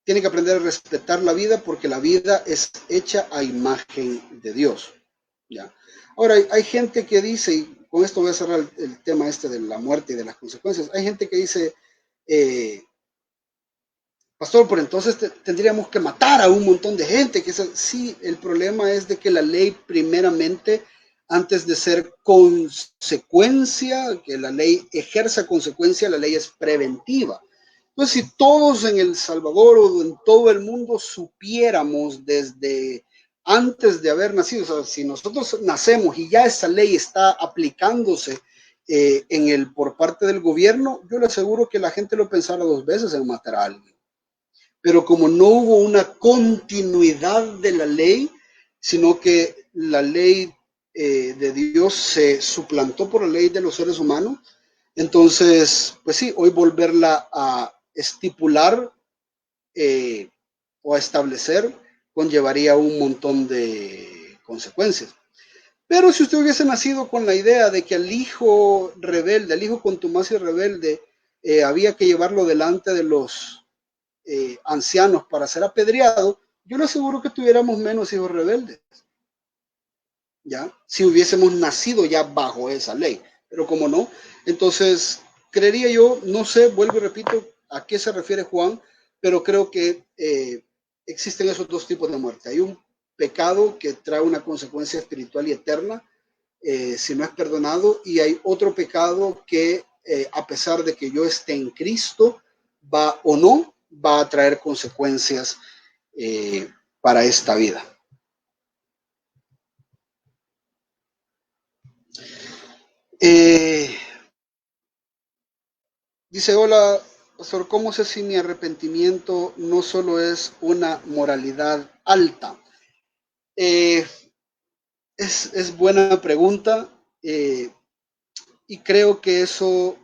que aprender a respetar la vida porque la vida es hecha a imagen de Dios. ¿ya? Ahora, hay gente que dice, y con esto voy a cerrar el tema este de la muerte y de las consecuencias, hay gente que dice, eh, pastor, por entonces tendríamos que matar a un montón de gente. Sí, el problema es de que la ley primeramente, antes de ser consecuencia, que la ley ejerza consecuencia, la ley es preventiva. Entonces, si todos en El Salvador o en todo el mundo supiéramos desde antes de haber nacido, o sea, si nosotros nacemos y ya esa ley está aplicándose por parte del gobierno, yo le aseguro que la gente lo pensara dos veces en matar a alguien. Pero como no hubo una continuidad de la ley, sino que la ley de Dios se suplantó por la ley de los seres humanos, entonces, pues sí, hoy volverla a estipular o a establecer conllevaría un montón de consecuencias. Pero si usted hubiese nacido con la idea de que al hijo rebelde, al hijo contumaz y rebelde, había que llevarlo delante de los ancianos para ser apedreado, yo le aseguro que tuviéramos menos hijos rebeldes, ¿ya? Si hubiésemos nacido ya bajo esa ley, pero como no, entonces creería yo, no sé, vuelvo y repito, a qué se refiere Juan, pero creo que existen esos dos tipos de muerte. Hay un pecado que trae una consecuencia espiritual y eterna, si no es perdonado, y hay otro pecado que a pesar de que yo esté en Cristo, va o no, va a traer consecuencias para esta vida. Eh, Dice, hola, pastor, ¿cómo sé si mi arrepentimiento no solo es una moralidad alta? Eh, es buena pregunta y creo que eso,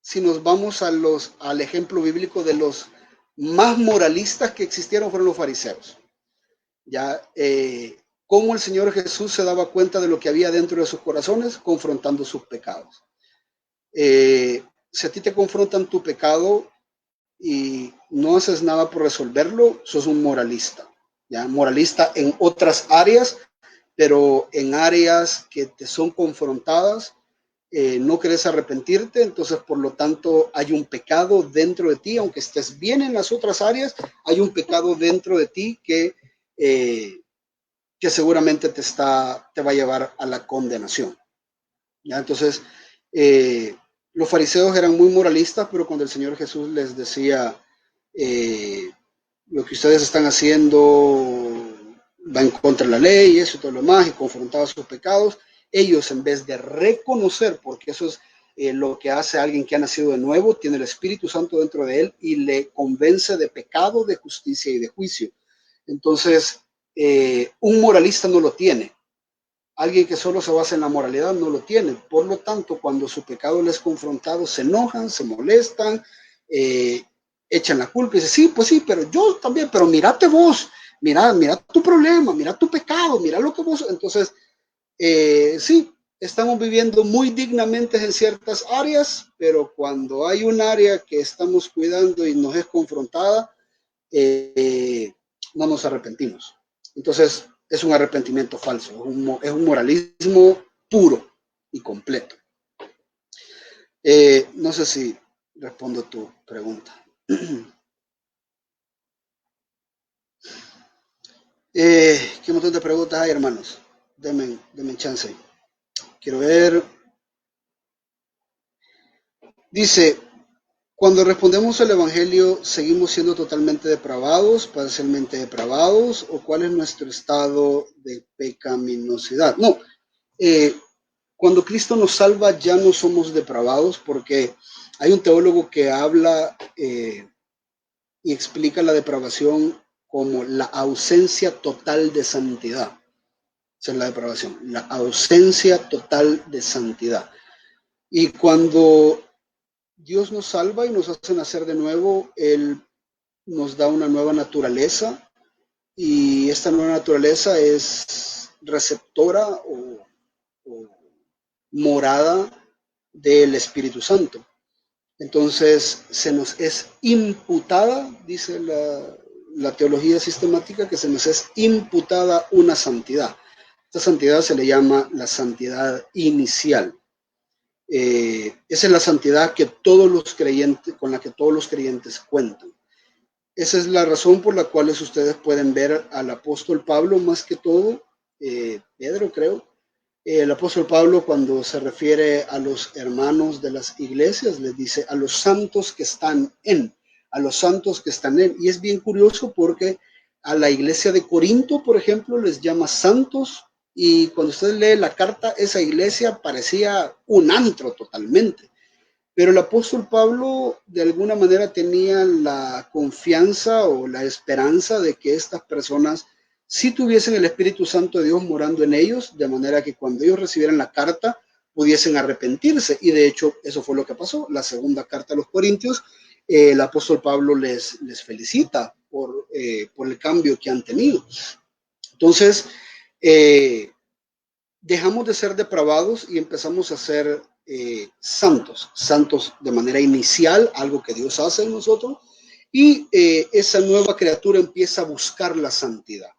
si nos vamos al ejemplo bíblico de los más moralistas que existieron, fueron los fariseos. Ya, cómo el Señor Jesús se daba cuenta de lo que había dentro de sus corazones, confrontando sus pecados. Si a ti te confrontan tu pecado y no haces nada por resolverlo, sos un moralista. ¿Ya? Moralista en otras áreas, pero en áreas que te son confrontadas, no querés arrepentirte, entonces por lo tanto hay un pecado dentro de ti, aunque estés bien en las otras áreas, hay un pecado dentro de ti que seguramente te va a llevar a la condenación. ¿Ya? Entonces, los fariseos eran muy moralistas, pero cuando el Señor Jesús les decía, lo que ustedes están haciendo va en contra de la ley, y eso y todo lo demás, y confrontaba sus pecados, ellos en vez de reconocer, porque eso es lo que hace a alguien que ha nacido de nuevo, tiene el Espíritu Santo dentro de él y le convence de pecado, de justicia y de juicio. Entonces, un moralista no lo tiene. Alguien que solo se basa en la moralidad no lo tiene. Por lo tanto, cuando su pecado les es confrontado, se enojan, se molestan, eh, echan la culpa y dicen, sí, pues sí, pero yo también, pero mírate vos, mira tu problema, mira tu pecado, mira lo que vos... Entonces, sí, estamos viviendo muy dignamente en ciertas áreas, pero cuando hay un área que estamos cuidando y nos es confrontada, no nos arrepentimos. Entonces, es un arrepentimiento falso, es un moralismo puro y completo. No sé si respondo tu pregunta. ¿Qué montón de preguntas hay, hermanos? Denme chance. Quiero ver. Dice, cuando respondemos al Evangelio, ¿seguimos siendo totalmente depravados, parcialmente depravados, o cuál es nuestro estado de pecaminosidad? No, cuando Cristo nos salva ya no somos depravados, porque hay un teólogo que habla y explica la depravación como la ausencia total de santidad. Esa es la depravación, la ausencia total de santidad. Y cuando Dios nos salva y nos hace nacer de nuevo, Él nos da una nueva naturaleza y esta nueva naturaleza es receptora o morada del Espíritu Santo. Entonces se nos es imputada, dice la teología sistemática, que se nos es imputada una santidad. Esta santidad se le llama la santidad inicial. Esa es la santidad que todos los creyentes, con la que todos los creyentes cuentan. Esa es la razón por la cual ustedes pueden ver al apóstol Pablo, más que todo, Pedro creo, el apóstol Pablo cuando se refiere a los hermanos de las iglesias, les dice a los santos que están a los santos que están en. Y es bien curioso porque a la iglesia de Corinto, por ejemplo, les llama santos, y cuando usted lee la carta, esa iglesia parecía un antro totalmente. Pero el apóstol Pablo de alguna manera tenía la confianza o la esperanza de que estas personas sí tuviesen el Espíritu Santo de Dios morando en ellos, de manera que cuando ellos recibieran la carta pudiesen arrepentirse. Y de hecho eso fue lo que pasó. La segunda carta a los Corintios, el apóstol Pablo les felicita por el cambio que han tenido. Entonces, dejamos de ser depravados y empezamos a ser santos de manera inicial, algo que Dios hace en nosotros, y esa nueva criatura empieza a buscar la santidad.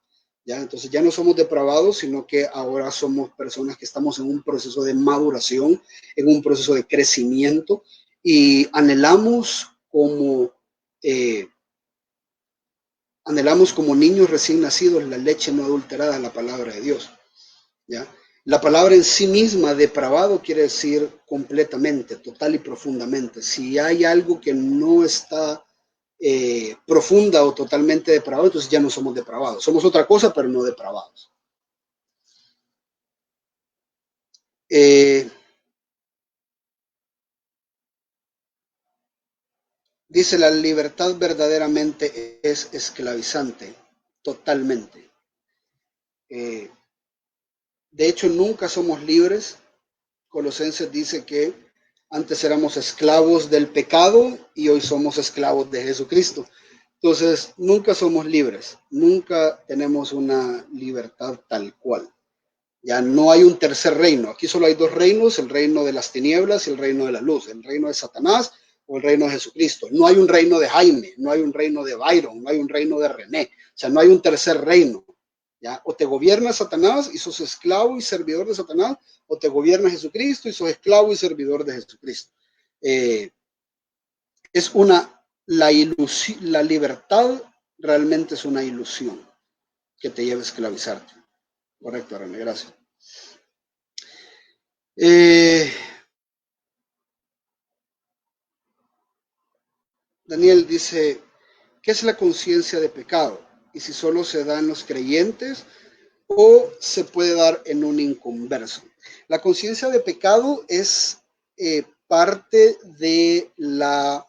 ¿Ya? Entonces ya no somos depravados, sino que ahora somos personas que estamos en un proceso de maduración, en un proceso de crecimiento, y anhelamos como niños recién nacidos la leche no adulterada, la palabra de Dios. ¿Ya? La palabra en sí misma, depravado, quiere decir completamente, total y profundamente. Si hay algo que no está profunda o totalmente depravado, entonces ya no somos depravados. Somos otra cosa, pero no depravados. Dice, la libertad verdaderamente es esclavizante, totalmente. De hecho, nunca somos libres. Colosenses dice que antes éramos esclavos del pecado y hoy somos esclavos de Jesucristo. Entonces, nunca somos libres, nunca tenemos una libertad tal cual. Ya no hay un tercer reino. Aquí solo hay dos reinos, el reino de las tinieblas y el reino de la luz, el reino de Satanás o el reino de Jesucristo. No hay un reino de Jaime, no hay un reino de Byron, no hay un reino de René. O sea, no hay un tercer reino. ¿Ya? O te gobierna Satanás y sos esclavo y servidor de Satanás, o te gobierna Jesucristo y sos esclavo y servidor de Jesucristo. La libertad realmente es una ilusión que te lleva a esclavizarte. Correcto, René, gracias. Daniel dice, ¿qué es la conciencia de pecado? Y si solo se da en los creyentes o se puede dar en un inconverso. La conciencia de pecado es parte de la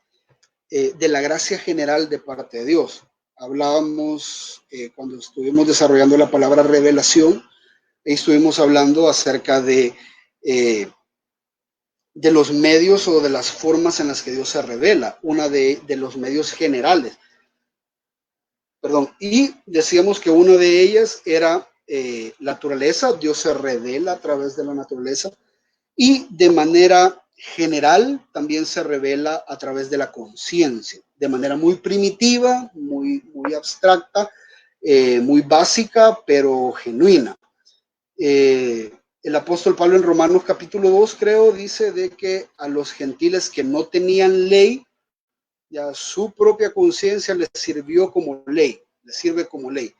gracia general de parte de Dios. Hablábamos cuando estuvimos desarrollando la palabra revelación, estuvimos hablando acerca de los medios o de las formas en las que Dios se revela, una de los medios generales. Y decíamos que una de ellas era naturaleza, Dios se revela a través de la naturaleza, y de manera general también se revela a través de la conciencia, de manera muy primitiva, muy abstracta, muy básica, pero genuina. El apóstol Pablo en Romanos capítulo 2, creo, dice de que a los gentiles que no tenían ley, ya su propia conciencia les sirvió como ley, les sirve como ley.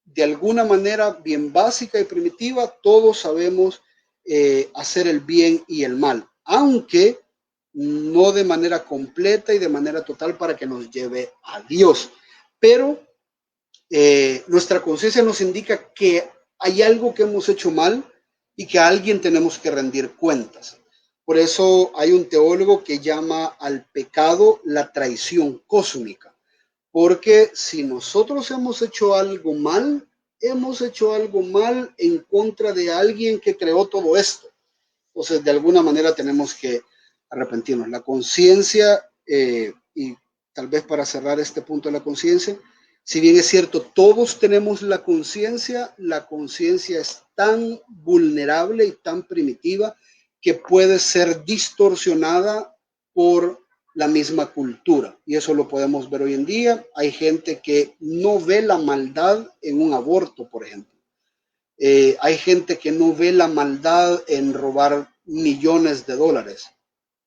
De alguna manera bien básica y primitiva, todos sabemos hacer el bien y el mal, aunque no de manera completa y de manera total para que nos lleve a Dios. Pero nuestra conciencia nos indica que hay algo que hemos hecho mal y que a alguien tenemos que rendir cuentas. Por eso hay un teólogo que llama al pecado la traición cósmica, porque si nosotros hemos hecho algo mal en contra de alguien que creó todo esto. Entonces, de alguna manera tenemos que arrepentirnos. La conciencia, y tal vez para cerrar este punto de la conciencia, si bien es cierto, todos tenemos la conciencia es tan vulnerable y tan primitiva que puede ser distorsionada por la misma cultura. Y eso lo podemos ver hoy en día. Hay gente que no ve la maldad en un aborto, por ejemplo. Hay gente que no ve la maldad en robar millones de dólares,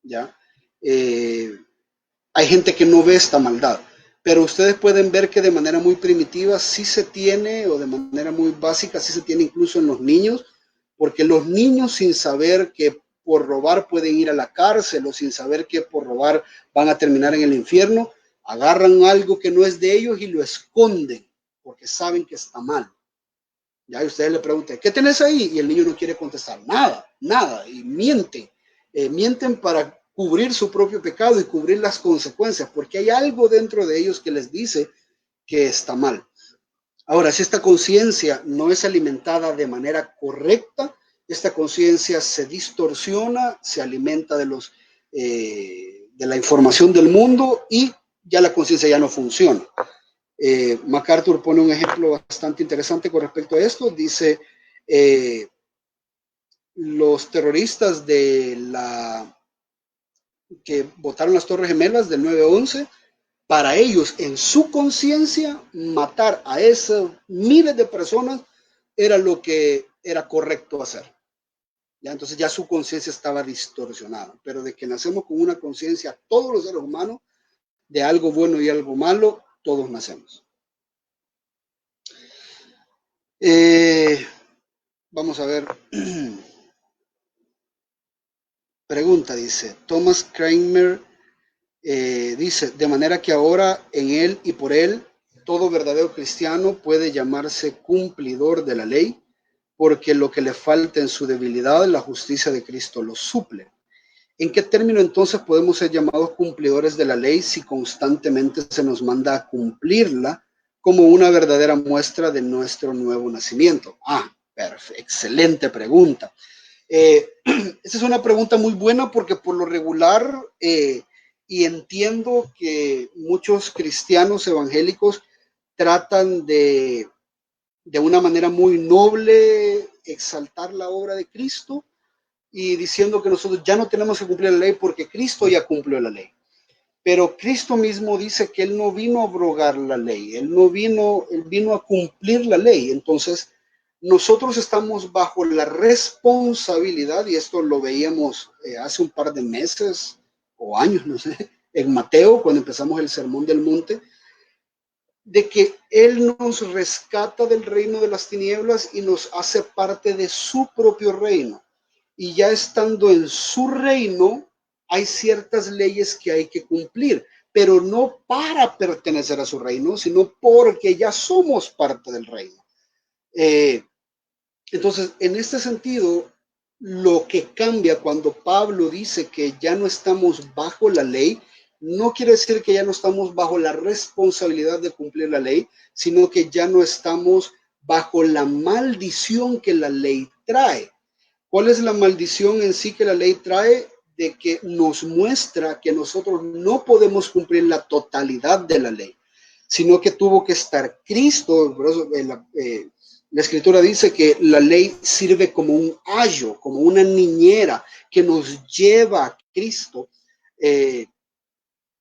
¿ya? Hay gente que no ve esta maldad, pero ustedes pueden ver que de manera muy primitiva sí se tiene, o de manera muy básica sí se tiene incluso en los niños, porque los niños, sin saber que por robar pueden ir a la cárcel, o sin saber que por robar van a terminar en el infierno, agarran algo que no es de ellos y lo esconden porque saben que está mal. Ya, y ustedes le preguntan, ¿qué tenés ahí? Y el niño no quiere contestar nada, nada, y mienten. Mienten para cubrir su propio pecado y cubrir las consecuencias, porque hay algo dentro de ellos que les dice que está mal. Ahora, si esta conciencia no es alimentada de manera correcta, esta conciencia se distorsiona, se alimenta de la información del mundo y ya la conciencia ya no funciona. MacArthur pone un ejemplo bastante interesante con respecto a esto. Dice, los terroristas que botaron las Torres Gemelas del 9/11, para ellos, en su conciencia, matar a esos miles de personas era lo que era correcto hacer. ¿Ya? Entonces ya su conciencia estaba distorsionada. Pero de que nacemos con una conciencia, todos los seres humanos, de algo bueno y algo malo, todos nacemos. Vamos a ver. Pregunta, dice Thomas Kramer, dice, de manera que ahora en él y por él, todo verdadero cristiano puede llamarse cumplidor de la ley, porque lo que le falta en su debilidad, la justicia de Cristo lo suple. ¿En qué término entonces podemos ser llamados cumplidores de la ley si constantemente se nos manda a cumplirla como una verdadera muestra de nuestro nuevo nacimiento? Excelente pregunta. Esa es una pregunta muy buena porque por lo regular, y entiendo que muchos cristianos evangélicos tratan de una manera muy noble exaltar la obra de Cristo y diciendo que nosotros ya no tenemos que cumplir la ley porque Cristo ya cumplió la ley. Pero Cristo mismo dice que Él no vino a abrogar la ley, Él vino a cumplir la ley. Entonces, nosotros estamos bajo la responsabilidad, y esto lo veíamos hace un par de meses o años, no sé, en Mateo, cuando empezamos el Sermón del Monte, de que Él nos rescata del reino de las tinieblas y nos hace parte de su propio reino. Y ya estando en su reino, hay ciertas leyes que hay que cumplir, pero no para pertenecer a su reino, sino porque ya somos parte del reino. Entonces, en este sentido, lo que cambia cuando Pablo dice que ya no estamos bajo la ley, no quiere decir que ya no estamos bajo la responsabilidad de cumplir la ley, sino que ya no estamos bajo la maldición que la ley trae. ¿Cuál es la maldición en sí que la ley trae? De que nos muestra que nosotros no podemos cumplir la totalidad de la ley, sino que tuvo que estar Cristo. Por eso, la Escritura dice que la ley sirve como un ayo, como una niñera que nos lleva a Cristo,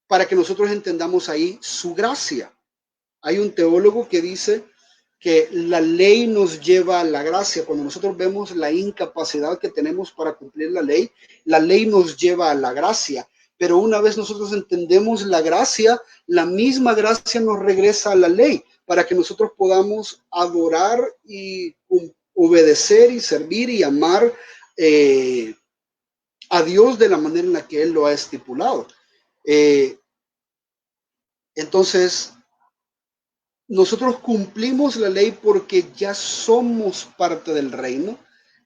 para que nosotros entendamos ahí su gracia. Hay un teólogo que dice que la ley nos lleva a la gracia. Cuando nosotros vemos la incapacidad que tenemos para cumplir la ley nos lleva a la gracia. Pero una vez nosotros entendemos la gracia, la misma gracia nos regresa a la ley para que nosotros podamos adorar y obedecer y servir y amar a Dios de la manera en la que Él lo ha estipulado. Entonces, nosotros cumplimos la ley porque ya somos parte del reino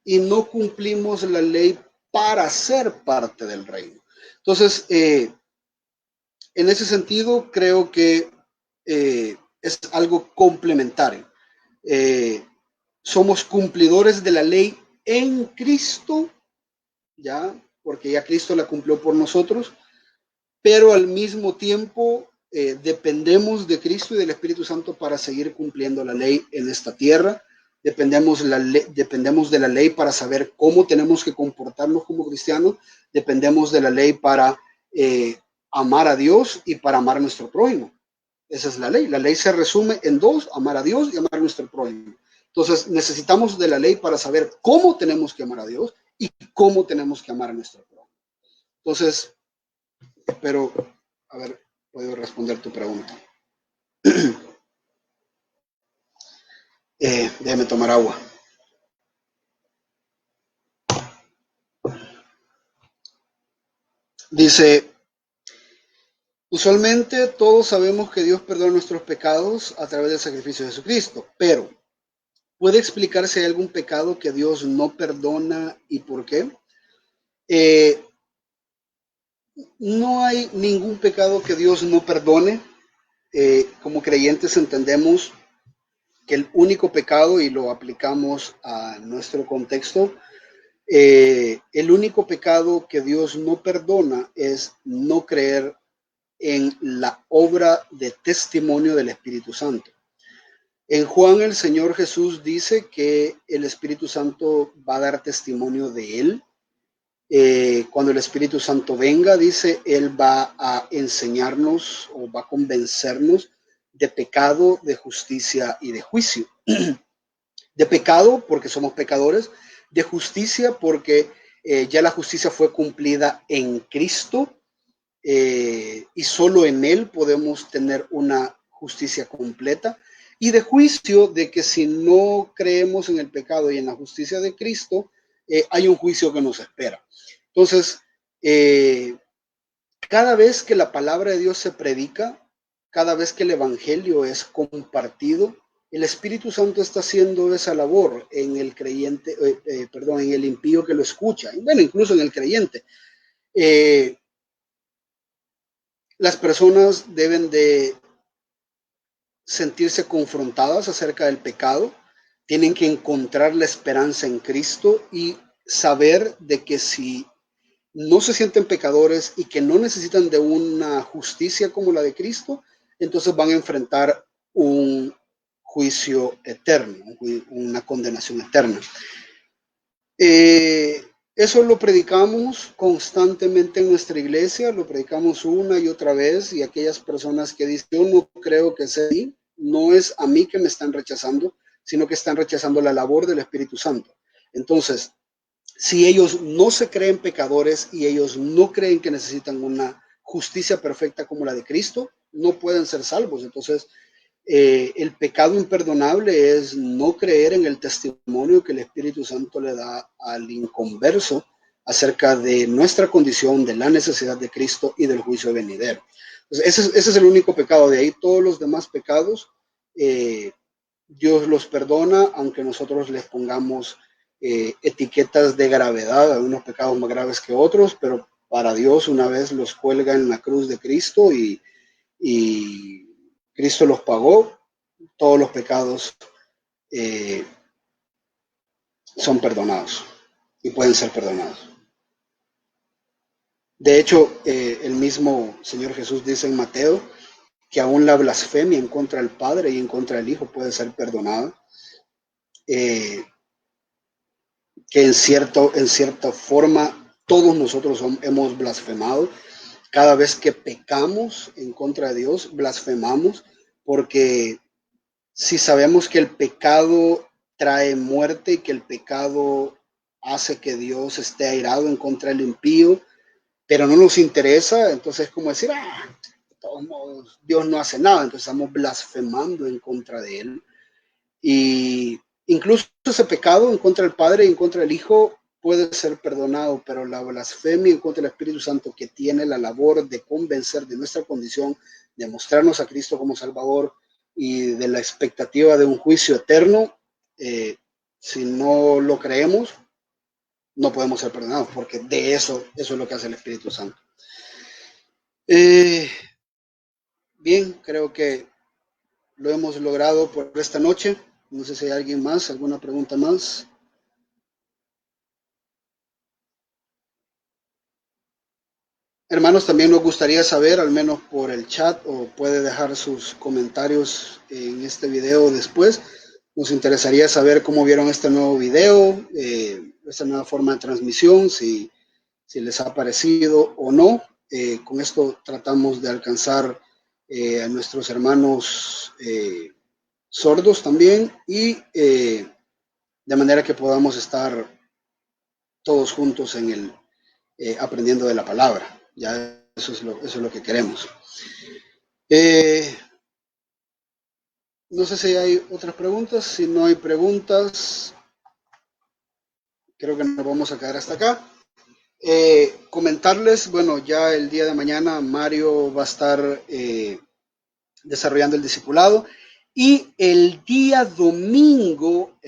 y no cumplimos la ley para ser parte del reino. Entonces, en ese sentido, creo que es algo complementario. Somos cumplidores de la ley en Cristo, ya, porque ya Cristo la cumplió por nosotros, pero al mismo tiempo dependemos de Cristo y del Espíritu Santo para seguir cumpliendo la ley en esta tierra. Dependemos de la ley para saber cómo tenemos que comportarnos como cristianos. Dependemos de la ley para amar a Dios y para amar a nuestro prójimo. Esa es la ley. La ley se resume en dos: amar a Dios y amar a nuestro prójimo. Entonces necesitamos de la ley para saber cómo tenemos que amar a Dios y cómo tenemos que amar a nuestro prójimo. Entonces, espero haber podido responder tu pregunta. Déjeme tomar agua. Dice, usualmente todos sabemos que Dios perdona nuestros pecados a través del sacrificio de Jesucristo, pero ¿puede explicar si hay algún pecado que Dios no perdona y por qué? No hay ningún pecado que Dios no perdone. Como creyentes entendemos que el único pecado, y lo aplicamos a nuestro contexto, el único pecado que Dios no perdona es no creer en la obra de testimonio del Espíritu Santo. En Juan el Señor Jesús dice que el Espíritu Santo va a dar testimonio de él. Cuando el Espíritu Santo venga, dice, él va a enseñarnos o va a convencernos de pecado, de justicia y de juicio. De pecado porque somos pecadores, de justicia porque ya la justicia fue cumplida en Cristo, y solo en él podemos tener una justicia completa, y de juicio de que si no creemos en el pecado y en la justicia de Cristo, hay un juicio que nos espera. Entonces, cada vez que la palabra de Dios se predica, cada vez que el evangelio es compartido, el Espíritu Santo está haciendo esa labor en el creyente, en el impío que lo escucha, bueno, incluso en el creyente. Las personas deben de sentirse confrontadas acerca del pecado, tienen que encontrar la esperanza en Cristo y saber de que si no se sienten pecadores y que no necesitan de una justicia como la de Cristo, entonces van a enfrentar un juicio eterno, una condenación eterna. Eso lo predicamos constantemente en nuestra iglesia, lo predicamos una y otra vez, y aquellas personas que dicen, yo no creo que sea así, no es a mí que me están rechazando, sino que están rechazando la labor del Espíritu Santo. Entonces, si ellos no se creen pecadores y ellos no creen que necesitan una justicia perfecta como la de Cristo, no pueden ser salvos. Entonces, el pecado imperdonable es no creer en el testimonio que el Espíritu Santo le da al inconverso acerca de nuestra condición, de la necesidad de Cristo y del juicio venidero. Entonces, ese es el único pecado. De ahí todos los demás pecados, Dios los perdona, aunque nosotros les pongamos etiquetas de gravedad, algunos pecados más graves que otros, pero para Dios una vez los cuelga en la cruz de Cristo y Cristo los pagó, todos los pecados son perdonados y pueden ser perdonados. De hecho, el mismo Señor Jesús dice en Mateo que aún la blasfemia en contra del Padre y en contra del Hijo puede ser perdonada. Que en cierta forma todos nosotros hemos blasfemado. Cada vez que pecamos en contra de Dios, blasfemamos, porque si sabemos que el pecado trae muerte y que el pecado hace que Dios esté airado en contra del impío, pero no nos interesa, entonces es como decir, de todos modos, Dios no hace nada, entonces estamos blasfemando en contra de él. Y incluso ese pecado en contra del Padre y en contra del Hijo puede ser perdonado, pero la blasfemia en contra del Espíritu Santo, que tiene la labor de convencer de nuestra condición, de mostrarnos a Cristo como Salvador y de la expectativa de un juicio eterno, si no lo creemos, no podemos ser perdonados, porque de eso es lo que hace el Espíritu Santo. Bien, creo que lo hemos logrado por esta noche. No sé si hay alguien más, alguna pregunta más. Hermanos, también nos gustaría saber, al menos por el chat, o puede dejar sus comentarios en este video después. Nos interesaría saber cómo vieron este nuevo video, esta nueva forma de transmisión, si les ha parecido o no. Con esto tratamos de alcanzar a nuestros hermanos sordos también, y de manera que podamos estar todos juntos en el aprendiendo de la palabra. Ya eso es lo que queremos. No sé si hay otras preguntas. Si no hay preguntas, creo que nos vamos a quedar hasta acá. Comentarles, bueno, ya el día de mañana Mario va a estar desarrollando el discipulado, y el día domingo,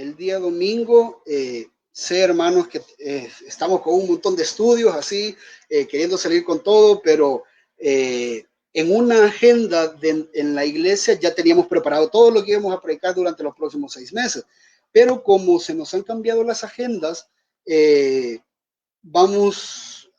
sé, hermanos, que estamos con un montón de estudios así, queriendo salir con todo, pero en una agenda en la iglesia ya teníamos preparado todo lo que íbamos a predicar durante los próximos 6 meses, pero como se nos han cambiado las agendas, vamos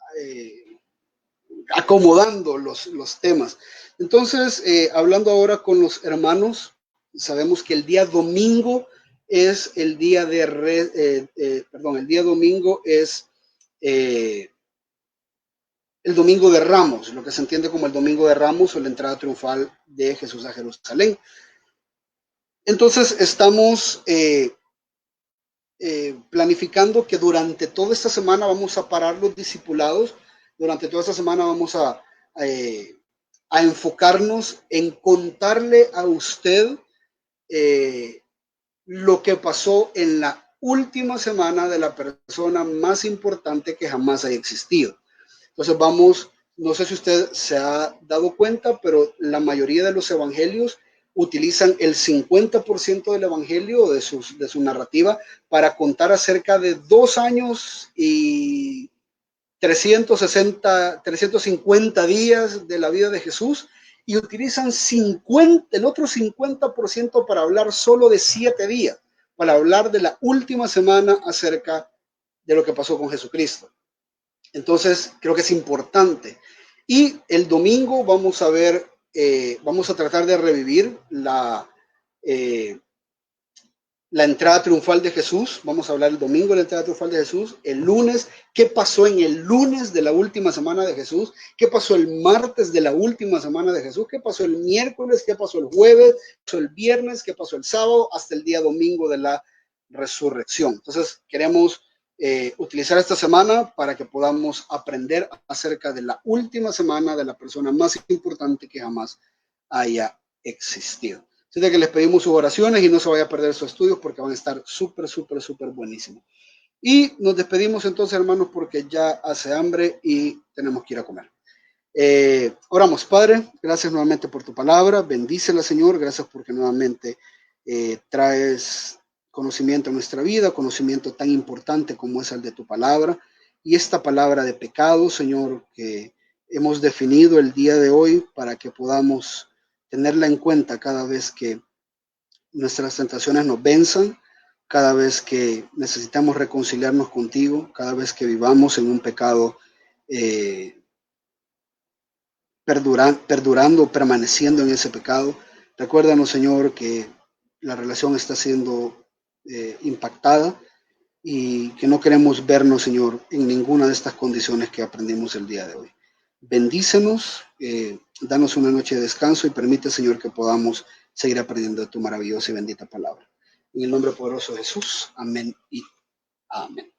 acomodando los temas. Entonces, hablando ahora con los hermanos, sabemos que el día domingo es el día de, el día domingo es el domingo de Ramos, lo que se entiende como el domingo de Ramos o la entrada triunfal de Jesús a Jerusalén. Entonces, estamos planificando que durante toda esta semana vamos a parar los discipulados, durante toda esta semana vamos a enfocarnos en contarle a usted lo que pasó en la última semana de la persona más importante que jamás haya existido. Entonces vamos, no sé si usted se ha dado cuenta, pero la mayoría de los evangelios utilizan el 50% del evangelio, de su narrativa, para contar acerca de 2 años y 350 días de la vida de Jesús, y utilizan el otro 50% para hablar solo de 7 días, para hablar de la última semana acerca de lo que pasó con Jesucristo. Entonces, creo que es importante. Y el domingo vamos a ver, vamos a tratar de revivir la entrada triunfal de Jesús. Vamos a hablar el domingo de la entrada triunfal de Jesús. El lunes, qué pasó en el lunes de la última semana de Jesús. Qué pasó el martes de la última semana de Jesús. Qué pasó el miércoles. Qué pasó el jueves. Qué pasó el viernes. Qué pasó el sábado. Hasta el día domingo de la resurrección. Entonces, queremos utilizar esta semana para que podamos aprender acerca de la última semana de la persona más importante que jamás haya existido. Así que les pedimos sus oraciones y no se vaya a perder sus estudios porque van a estar súper buenísimos. Y nos despedimos entonces, hermanos, porque ya hace hambre y tenemos que ir a comer. Oramos. Padre, gracias nuevamente por tu palabra. Bendícela, Señor. Gracias porque nuevamente traes conocimiento a nuestra vida, conocimiento tan importante como es el de tu palabra. Y esta palabra de pecado, Señor, que hemos definido el día de hoy para que podamos tenerla en cuenta cada vez que nuestras tentaciones nos venzan, cada vez que necesitamos reconciliarnos contigo, cada vez que vivamos en un pecado perdurando, permaneciendo en ese pecado. Recuérdanos, Señor, que la relación está siendo impactada y que no queremos vernos, Señor, en ninguna de estas condiciones que aprendimos el día de hoy. Bendícenos, danos una noche de descanso y permite, Señor, que podamos seguir aprendiendo de tu maravillosa y bendita palabra. En el nombre poderoso de Jesús, amén y amén.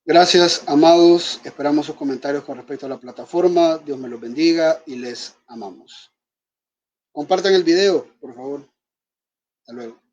Gracias, amados. Esperamos sus comentarios con respecto a la plataforma. Dios me los bendiga y les amamos. Compartan el video, por favor. Hasta luego.